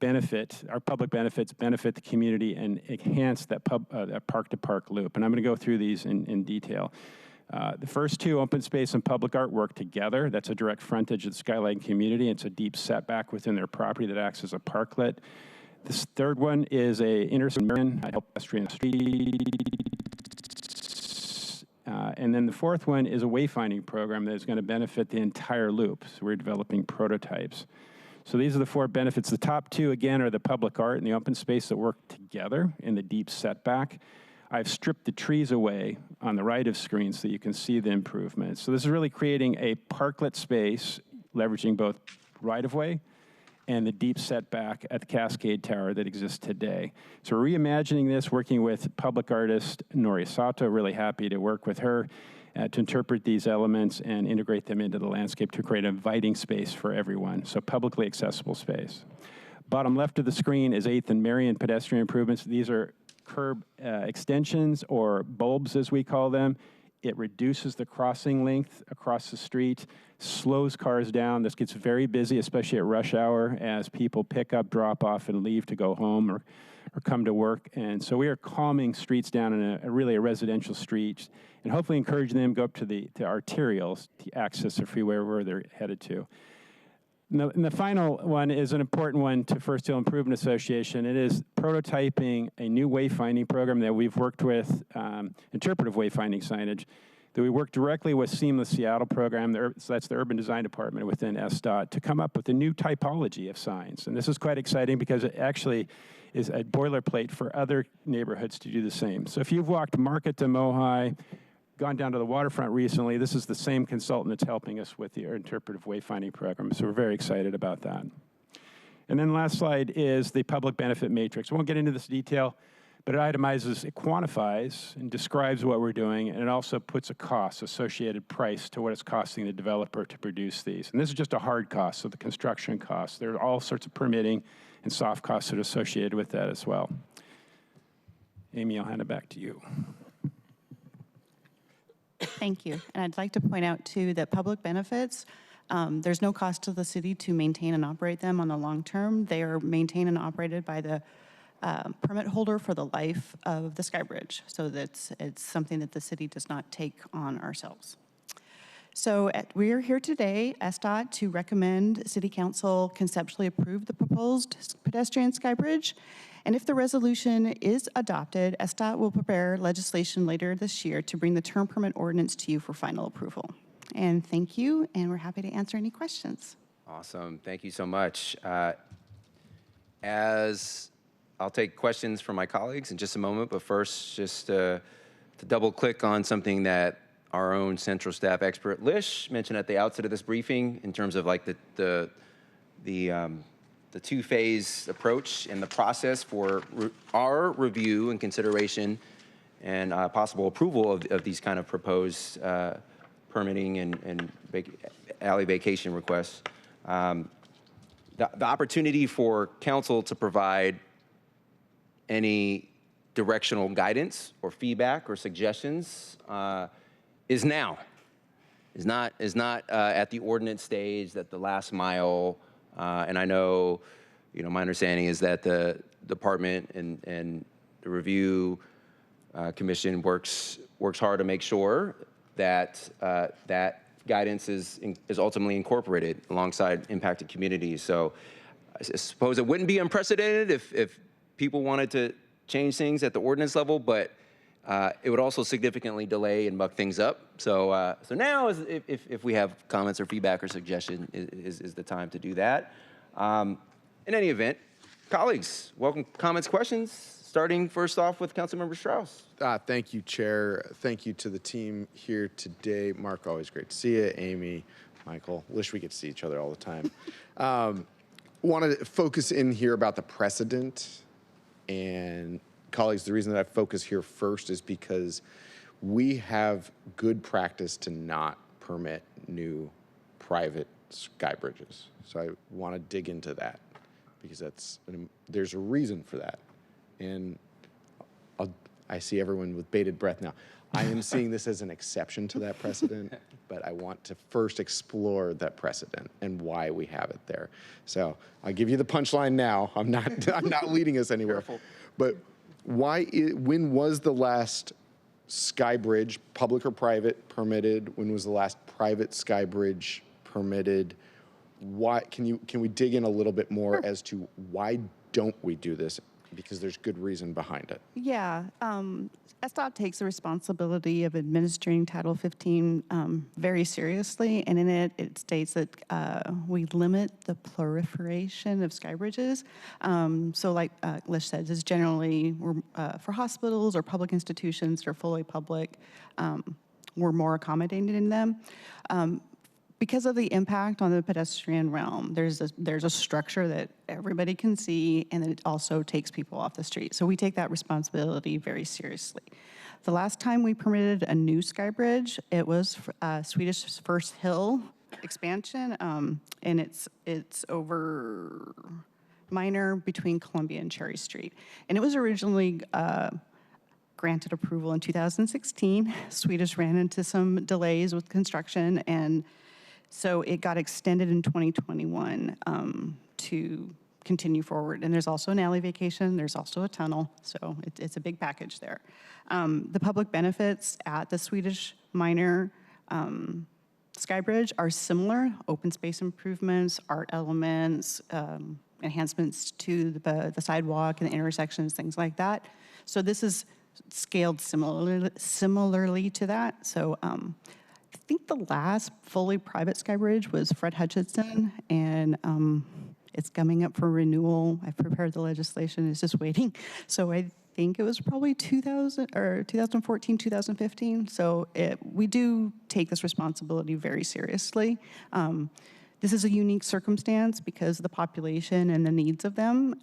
Speaker 3: our public benefits benefit the community and enhance that park-to-park loop. And I'm going to go through these in detail. The first 2, open space and public art, work together. That's a direct frontage of the Skyline community. It's a deep setback within their property that acts as a parklet. This third one is a intersection, pedestrian streets. And then the fourth one is a wayfinding program that is going to benefit the entire loop. So we're developing prototypes. So these are the 4 benefits. The top 2, again, are the public art and the open space that work together in the deep setback. I've stripped the trees away on the right of screen so you can see the improvements. So this is really creating a parklet space, leveraging both right-of-way and the deep setback at the Cascade Tower that exists today. So we're reimagining this, working with public artist Nori Sato, really happy to work with her to interpret these elements and integrate them into the landscape to create an inviting space for everyone, so publicly accessible space. Bottom left of the screen is 8th and Marion pedestrian improvements. These are curb extensions, or bulbs as we call them. It reduces the crossing length across the street, slows cars down. This gets very busy, especially at rush hour, as people pick up, drop off, and leave to go home or come to work. And so we are calming streets down in really a residential street, and hopefully encouraging them to go up to the arterials to access the freeway where they're headed to. And the final one is an important one to First Hill Improvement Association. It is prototyping a new wayfinding program that we've worked with, interpretive wayfinding signage, that we work directly with Seamless Seattle program, so that's the Urban Design Department within SDOT, to come up with a new typology of signs. And this is quite exciting because it actually is a boilerplate for other neighborhoods to do the same. So if you've walked Market to Mohi, gone down to the waterfront recently, this is the same consultant that's helping us with the interpretive wayfinding program, so we're very excited about that. And then last slide is the public benefit matrix. I won't get into this detail, but it itemizes, it quantifies and describes what we're doing, and it also puts a cost, associated price, to what it's costing the developer to produce these. And this is just a hard cost, so the construction costs. There are all sorts of permitting and soft costs that are associated with that as well. Amy, I'll hand it back to you.
Speaker 21: Thank you. And I'd like to point out, too, that public benefits, there's no cost to the city to maintain and operate them on the long term. They are maintained and operated by the permit holder for the life of the skybridge. So it's something that the city does not take on ourselves. So we are here today, SDOT, to recommend City Council conceptually approve the proposed pedestrian skybridge. And if the resolution is adopted, SDOT will prepare legislation later this year to bring the term permit ordinance to you for final approval. And thank you, and we're happy to answer any questions.
Speaker 1: Awesome. Thank you so much. As I'll take questions from my colleagues in just a moment, but first, just to double click on something that our own central staff expert Lish mentioned at the outset of this briefing in terms of like the two-phase approach in the process for our review and consideration and possible approval of these kind of proposed permitting and alley vacation requests. The opportunity for council to provide any directional guidance or feedback or suggestions is now. Is not at the ordinance stage, at the last mile. And I know, my understanding is that the department and the review commission works hard to make sure that that guidance is ultimately incorporated alongside impacted communities. So I suppose it wouldn't be unprecedented if people wanted to change things at the ordinance level, but it would also significantly delay and muck things up. So now, if we have comments or feedback or suggestion, is the time to do that. In any event, colleagues, welcome comments, questions, starting first off with Councilmember Strauss.
Speaker 16: Thank you, Chair. Thank you to the team here today. Mark, always great to see you. Amy, Michael, wish we could see each other all the time. Want to focus in here about the precedent. And colleagues, the reason that I focus here first is because we have good practice to not permit new private sky bridges. So I want to dig into that because there's a reason for that. And I see everyone with bated breath now. I am seeing this as an exception to that precedent, but I want to first explore that precedent and why we have it there. So I'll give you the punchline now. I'm not leading us anywhere. Careful. But when was the last sky bridge, public or private, permitted? When was the last private sky bridge permitted? Why can we dig in a little bit more as to why don't we do this? because there's good reason behind it.
Speaker 21: Yeah, SDOT takes the responsibility of administering Title 15 very seriously, and in it, it states that we limit the proliferation of sky bridges. So like Lish says, it's generally for hospitals or public institutions that are fully public, we're more accommodating in them. Because of the impact on the pedestrian realm, there's a structure that everybody can see, and it also takes people off the street. So we take that responsibility very seriously. The last time we permitted a new sky bridge, it was Swedish First Hill expansion, and it's over Minor between Columbia and Cherry Street. And it was originally granted approval in 2016. Swedish ran into some delays with construction, and so it got extended in 2021 to continue forward. And there's also an alley vacation, there's also a tunnel, so it's a big package there. The public benefits at the Swedish Minor Skybridge are similar: open space improvements, art elements, enhancements to the sidewalk and the intersections, things like that. So this is scaled similarly to that. So I think the last fully private skybridge was Fred Hutchinson, and it's coming up for renewal. I've prepared the legislation, it's just waiting. So I think it was probably 2014, 2015. So we do take this responsibility very seriously. This is a unique circumstance because of the population and the needs of them.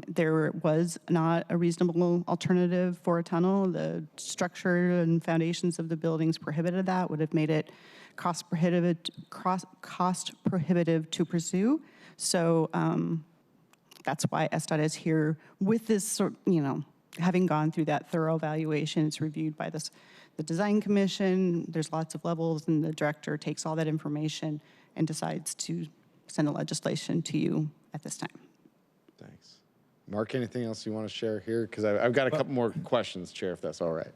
Speaker 21: There was not a reasonable alternative for a tunnel. The structure and foundations of the buildings prohibited that, would have made it cost prohibitive to pursue. So that's why SDOT is here with this, having gone through that thorough evaluation. It's reviewed by the design commission. There's lots of levels, and the director takes all that information and decides to send the legislation to you at this time.
Speaker 16: Thanks. Mark, anything else you want to share here? Because I've got a couple more questions, Chair, if that's all right.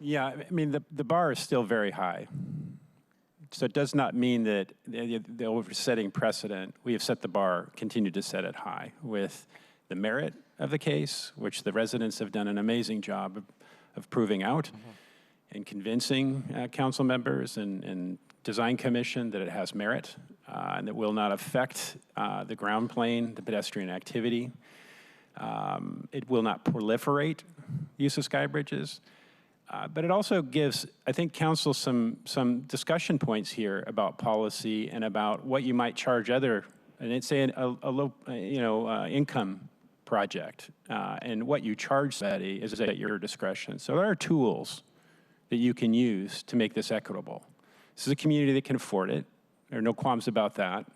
Speaker 3: Yeah, I mean, the bar is still very high. So it does not mean that the oversetting precedent, we have set the bar, continue to set it high with the merit of the case, which the residents have done an amazing job of proving out and convincing council members and design commission that it has merit and that will not affect the ground plane, the pedestrian activity. It will not proliferate use of sky bridges. But it also gives, I think, council some discussion points here about policy and about what you might charge other, and it's say a low, income project, and what you charge that is at your discretion. So there are tools that you can use to make this equitable. This is a community that can afford it. There are no qualms about that.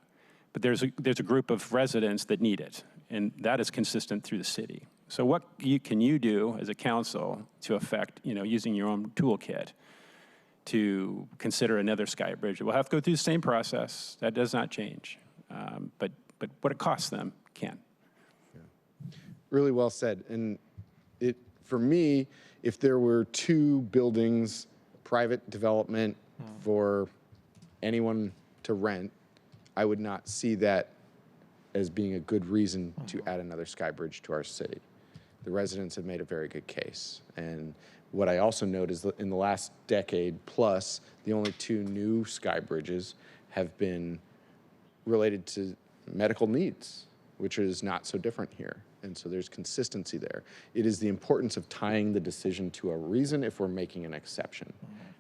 Speaker 3: But there's a group of residents that need it, and that is consistent through the city. So what can you do as a council to affect, using your own toolkit to consider another sky bridge? We'll have to go through the same process. That does not change. But what it costs them can.
Speaker 16: Yeah. Really well said. And for me, if there were two buildings, private development for anyone to rent, I would not see that as being a good reason to add another sky bridge to our city. The residents have made a very good case. And what I also note is that in the last decade plus, the only two new sky bridges have been related to medical needs, which is not so different here. And so there's consistency there. It is the importance of tying the decision to a reason if we're making an exception,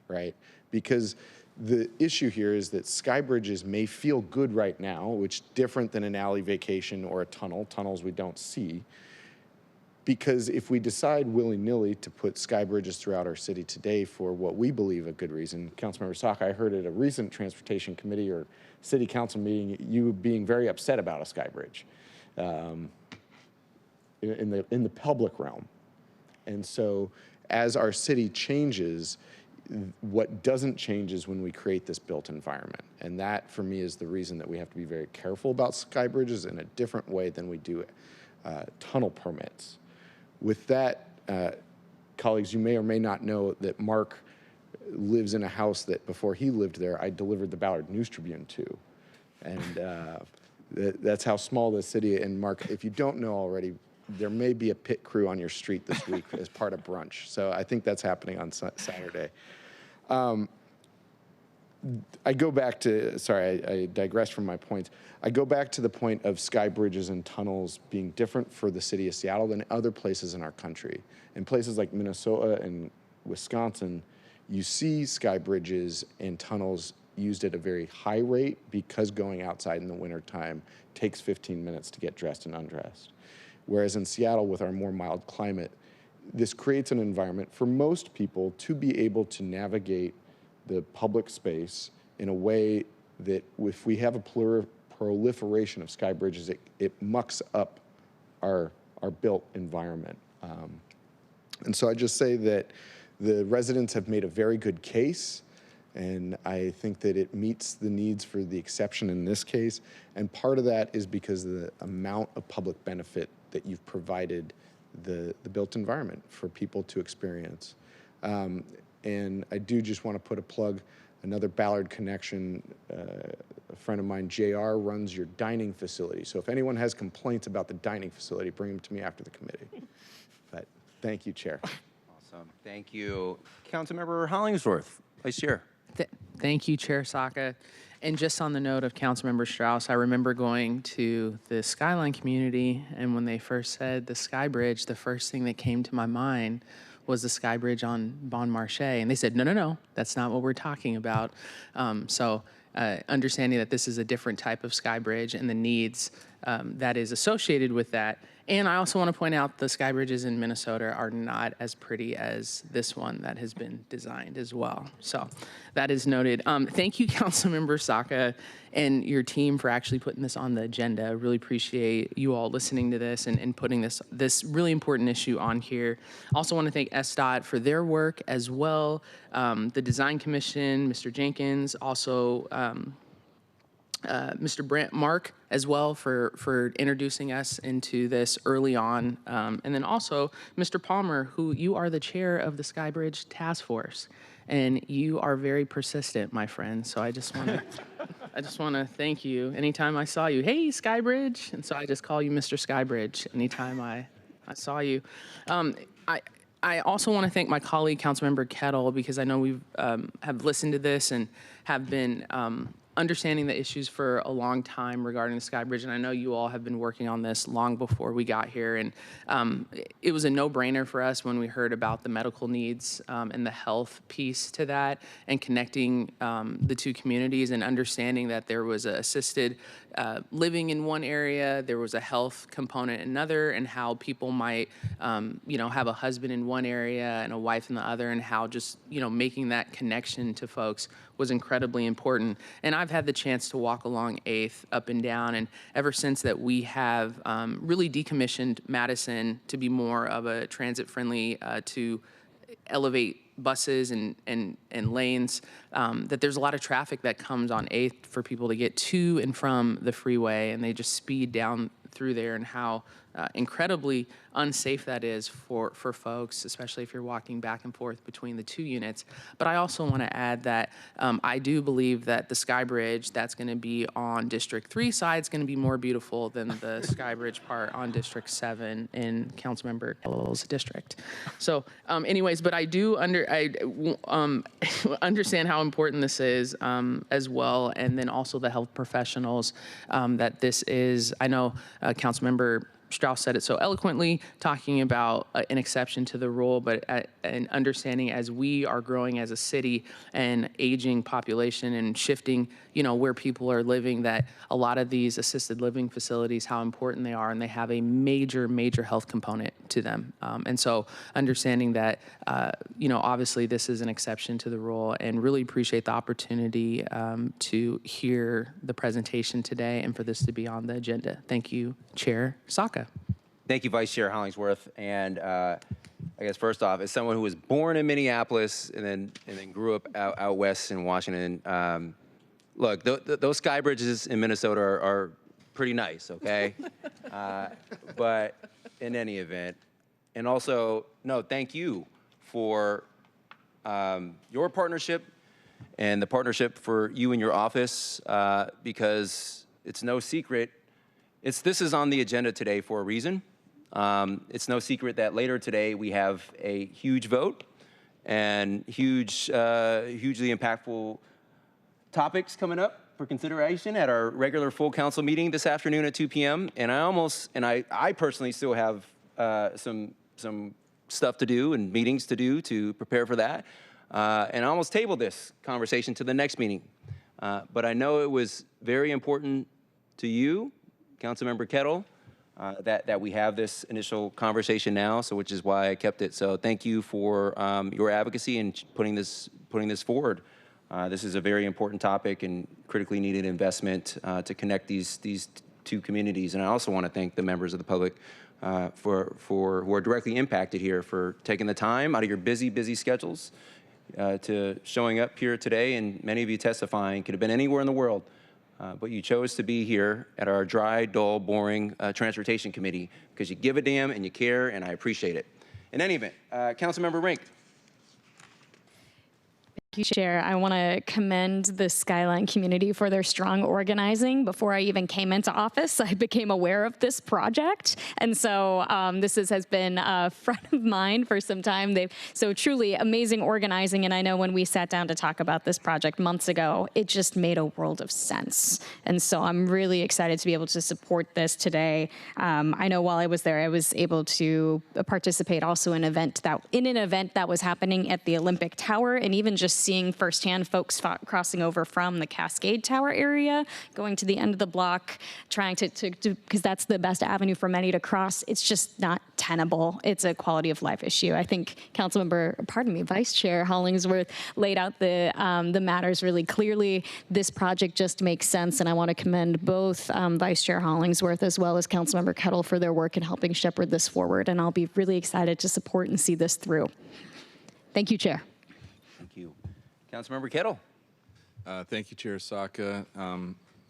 Speaker 16: right? Because the issue here is that sky bridges may feel good right now, which is different than an alley vacation or a tunnel. Tunnels we don't see. Because if we decide willy-nilly to put sky bridges throughout our city today for what we believe a good reason, Councilmember Saka, I heard at a recent transportation committee or city council meeting, you being very upset about a sky bridge in the public realm. And so as our city changes, what doesn't change is when we create this built environment. And that, for me, is the reason that we have to be very careful about sky bridges in a different way than we do tunnel permits. With that, colleagues, you may or may not know that Mark lives in a house that before he lived there, I delivered the Ballard News Tribune to. And that's how small this city is. And Mark, if you don't know already, there may be a pit crew on your street this week as part of brunch. So I think that's happening on Saturday. I go back to, sorry, I digress from my point. I go back to the point of sky bridges and tunnels being different for the city of Seattle than other places in our country. In places like Minnesota and Wisconsin, you see sky bridges and tunnels used at a very high rate because going outside in the wintertime takes 15 minutes to get dressed and undressed. Whereas in Seattle, with our more mild climate, this creates an environment for most people to be able to navigate the public space in a way that if we have a proliferation of sky bridges, it mucks up our built environment. And so I just say that the residents have made a very good case, and I think that it meets the needs for the exception in this case. And part of that is because of the amount of public benefit that you've provided the built environment for people to experience. And I do just want to put a plug, another Ballard connection, a friend of mine, JR, runs your dining facility. So if anyone has complaints about the dining facility, bring them to me after the committee. But thank you, Chair.
Speaker 1: Awesome. Thank you. Councilmember Hollingsworth, Vice Chair.
Speaker 4: Thank you, Chair Saka. And just on the note of Councilmember Strauss, I remember going to the Skyline community, and when they first said the Sky Bridge, the first thing that came to my mind was the Sky Bridge on Bon Marché. And they said, no, that's not what we're talking about. Understanding that this is a different type of Sky Bridge and the needs that is associated with that. And I also want to point out the sky bridges in Minnesota are not as pretty as this one that has been designed as well. So that is noted. Thank you, Councilmember Saka and your team for actually putting this on the agenda. I really appreciate you all listening to this and putting this really important issue on here. Also want to thank SDOT for their work as well. The Design Commission, Mr. Jenkins, also Mr. Mark as well for introducing us into this early on. And then also Mr. Palmer, who you are the chair of the Skybridge Task Force. And you are very persistent, my friend. So I just want to thank you. Anytime I saw you, hey, Skybridge. And so I just call you Mr. Skybridge anytime I saw you. I also want to thank my colleague, Councilmember Kettle, because I know we have listened to this and have been understanding the issues for a long time regarding the Sky Bridge, and I know you all have been working on this long before we got here, and it was a no-brainer for us when we heard about the medical needs and the health piece to that, and connecting the two communities and understanding that there was assisted living in one area, there was a health component in another, and how people might, have a husband in one area and a wife in the other, and how just, making that connection to folks was incredibly important. And I've had the chance to walk along 8th up and down, and ever since that we have really decommissioned Madison to be more of a transit-friendly, to elevate buses and lanes, that there's a lot of traffic that comes on 8th for people to get to and from the freeway, and they just speed down through there, and how incredibly unsafe that is for folks, especially if you're walking back and forth between the two units. But I also want to add that I do believe that the Sky Bridge that's going to be on District 3 side is going to be more beautiful than the Sky Bridge part on District 7 in Councilmember Kell's district. So anyways, but I do understand how important this is as well, and then also the health professionals that this is. I know Councilmember Strauss said it so eloquently, talking about an exception to the rule, but an understanding as we are growing as a city and aging population and shifting, where people are living, that a lot of these assisted living facilities, how important they are, and they have a major, major health component to them. And so understanding that, obviously this is an exception to the rule, and really appreciate the opportunity to hear the presentation today and for this to be on the agenda. Thank you, Chair Saka.
Speaker 1: Thank you, Vice Chair Hollingsworth. And I guess first off, as someone who was born in Minneapolis and then grew up out west in Washington, look, those sky bridges in Minnesota are pretty nice, okay? But in any event, and also, no, thank you for your partnership and the partnership for you and your office, because it's no secret, this is on the agenda today for a reason. It's no secret that later today we have a huge vote and hugely impactful topics coming up for consideration at our regular full council meeting this afternoon at 2 p.m. And I personally still have some stuff to do and meetings to do to prepare for that. And I almost tabled this conversation to the next meeting. But I know it was very important to you, Councilmember Kettle, that we have this initial conversation now, so which is why I kept it. So thank you for your advocacy and putting this forward. This is a very important topic and critically needed investment to connect these two communities. And I also want to thank the members of the public for who are directly impacted here for taking the time out of your busy schedules to showing up here today. And many of you testifying could have been anywhere in the world. But you chose to be here at our dry, dull, boring Transportation Committee because you give a damn and you care, and I appreciate it. In any event, Councilmember Rink.
Speaker 18: Thank you, Chair. I want to commend the Skyline community for their strong organizing. Before I even came into office, I became aware of this project. And so this has been a front of mind for some time. So truly amazing organizing. And I know when we sat down to talk about this project months ago, it just made a world of sense. And so I'm really excited to be able to support this today. I know while I was there, I was able to participate also in an event that was happening at the Olympic Tower, and even just seeing firsthand folks crossing over from the Cascade Tower area, going to the end of the block, trying to because that's the best avenue for many to cross. It's just not tenable. It's a quality of life issue. I think Vice Chair Hollingsworth laid out the matters really clearly. This project just makes sense, and I want to commend both Vice Chair Hollingsworth as well as Councilmember Kettle for their work in helping shepherd this forward, and I'll be really excited to support and see this through. Thank you, Chair.
Speaker 1: Thank you. Councilmember Kettle.
Speaker 17: Thank you, Chair Saka.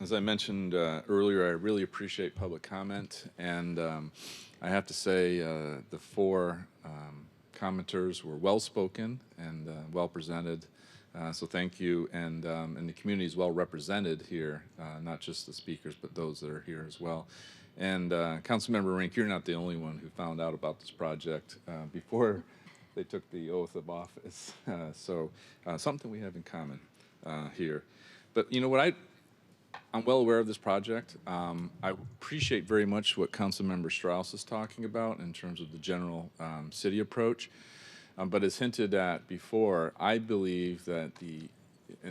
Speaker 17: As I mentioned earlier, I really appreciate public comment, and I have to say the four commenters were well-spoken and well presented. So thank you, and the community is well represented here, not just the speakers, but those that are here as well. And Councilmember Rink, you're not the only one who found out about this project before they took the oath of office. So something we have in common here. But you know what, I'm well aware of this project. I appreciate very much what Councilmember Strauss is talking about in terms of the general city approach. But as hinted at before, I believe that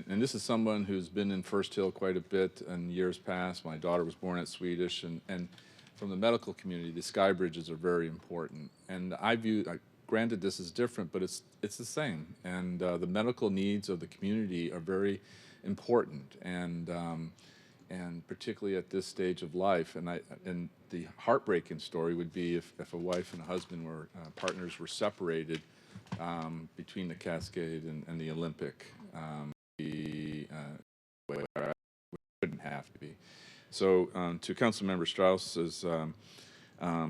Speaker 17: and this is someone who's been in First Hill quite a bit in years past. My daughter was born at Swedish, and from the medical community, the sky bridges are very important. And granted, this is different, but it's the same. And the medical needs of the community are very important, and particularly at this stage of life. And the heartbreaking story would be if a wife and a husband were partners were separated between the Cascade and the Olympic. Wouldn't have to be. So to Councilmember Strauss's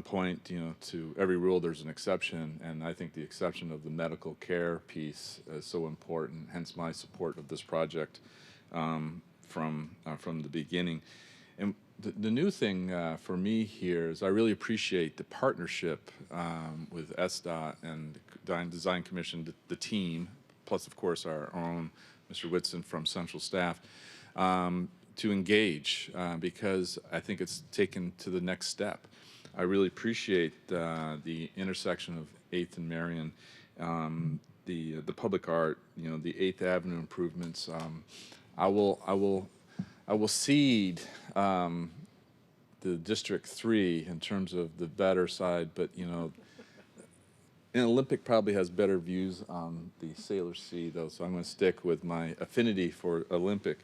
Speaker 17: point, to every rule there's an exception, and I think the exception of the medical care piece is so important, hence my support of this project from the beginning. And the new thing for me here is I really appreciate the partnership with SDOT and the Design Commission, the team, plus of course our own Mr. Whitson from Central Staff, to engage because I think it's taken to the next step. I really appreciate the intersection of 8th and Marion, the public art, the 8th Avenue improvements. I will cede the District 3 in terms of the better side, but and Olympic probably has better views on the Sailor Sea, though, so I'm going to stick with my affinity for Olympic.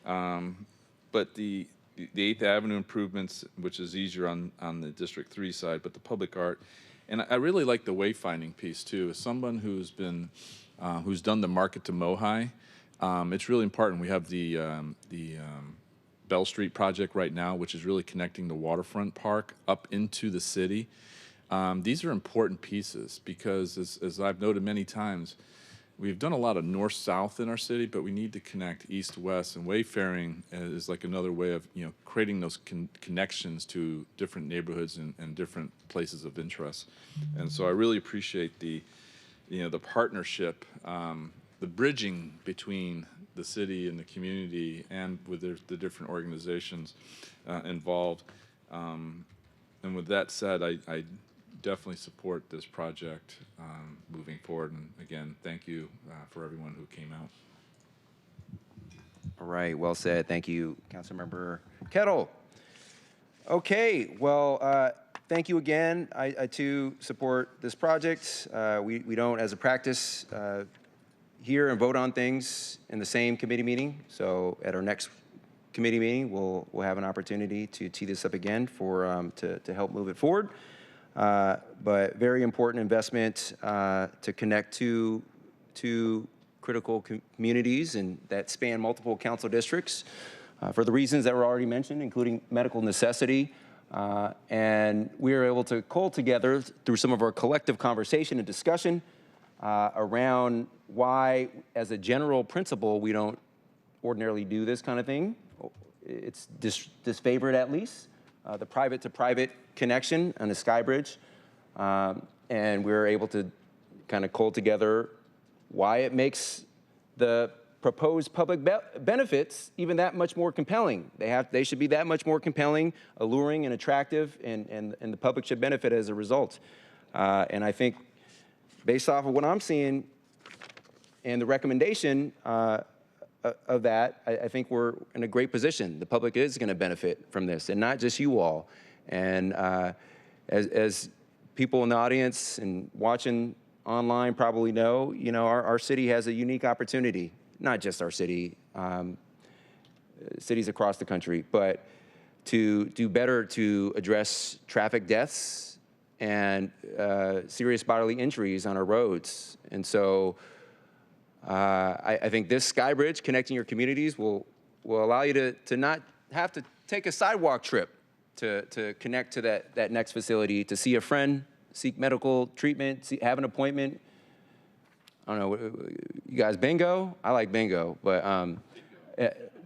Speaker 17: But the 8th Avenue improvements, which is easier on the District 3 side, but the public art. And I really like the wayfinding piece, too. As someone who's done the Market to Mohi, it's really important. We have the Bell Street project right now, which is really connecting the waterfront park up into the city. These are important pieces because, as I've noted many times, we've done a lot of north-south in our city, but we need to connect east-west, and wayfaring is like another way of, creating those connections to different neighborhoods and different places of interest. And so I really appreciate the partnership, the bridging between the city and the community and with the different organizations involved. And with that said, I definitely support this project moving forward. And again, thank you for everyone who came out.
Speaker 1: All right, well said. Thank you, Councilmember Kettle. Okay, well, thank you again. I too support this project. We don't, as a practice, hear and vote on things in the same committee meeting. So at our next committee meeting, we'll have an opportunity to tee this up again to help move it forward. But very important investment to connect to critical communities and that span multiple council districts for the reasons that were already mentioned, including medical necessity. And we were able to cull together through some of our collective conversation and discussion around why, as a general principle, we don't ordinarily do this kind of thing. It's disfavored, at least, the private-to-private connection on the skybridge. And we were able to kind of cull together why it makes the proposed public benefits even that much more compelling. They should be that much more compelling, alluring, and attractive, and the public should benefit as a result. And I think, based off of what I'm seeing and the recommendation of that, I think we're in a great position. The public is going to benefit from this, and not just you all. And as people in the audience and watching online probably know, our city has a unique opportunity. Not just our city, cities across the country, but to do better to address traffic deaths and serious bodily injuries on our roads. And so I think this skybridge connecting your communities will allow you to not have to take a sidewalk trip to connect to that next facility, to see a friend, seek medical treatment, have an appointment. I don't know, you guys bingo? I like bingo, but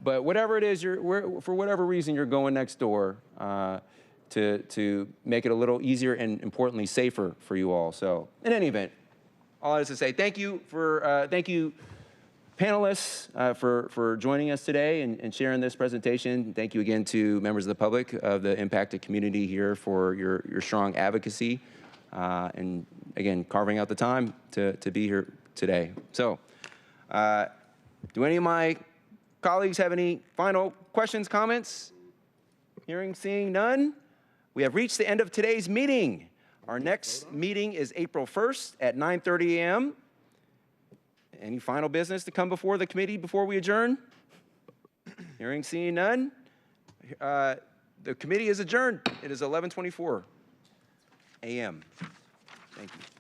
Speaker 1: whatever it is, for whatever reason you're going next door to make it a little easier and, importantly, safer for you all. So in any event, all I have to say, thank you panelists for joining us today and sharing this presentation. Thank you again to members of the public of the impacted community here for your strong advocacy and again, carving out the time to be here today. So do any of my colleagues have any final questions, comments? Hearing, seeing none. We have reached the end of today's meeting. Our next meeting is April 1st at 9:30 a.m. Any final business to come before the committee before we adjourn? Hearing, seeing none. The committee is adjourned. It is 11:24 a.m. Thank you.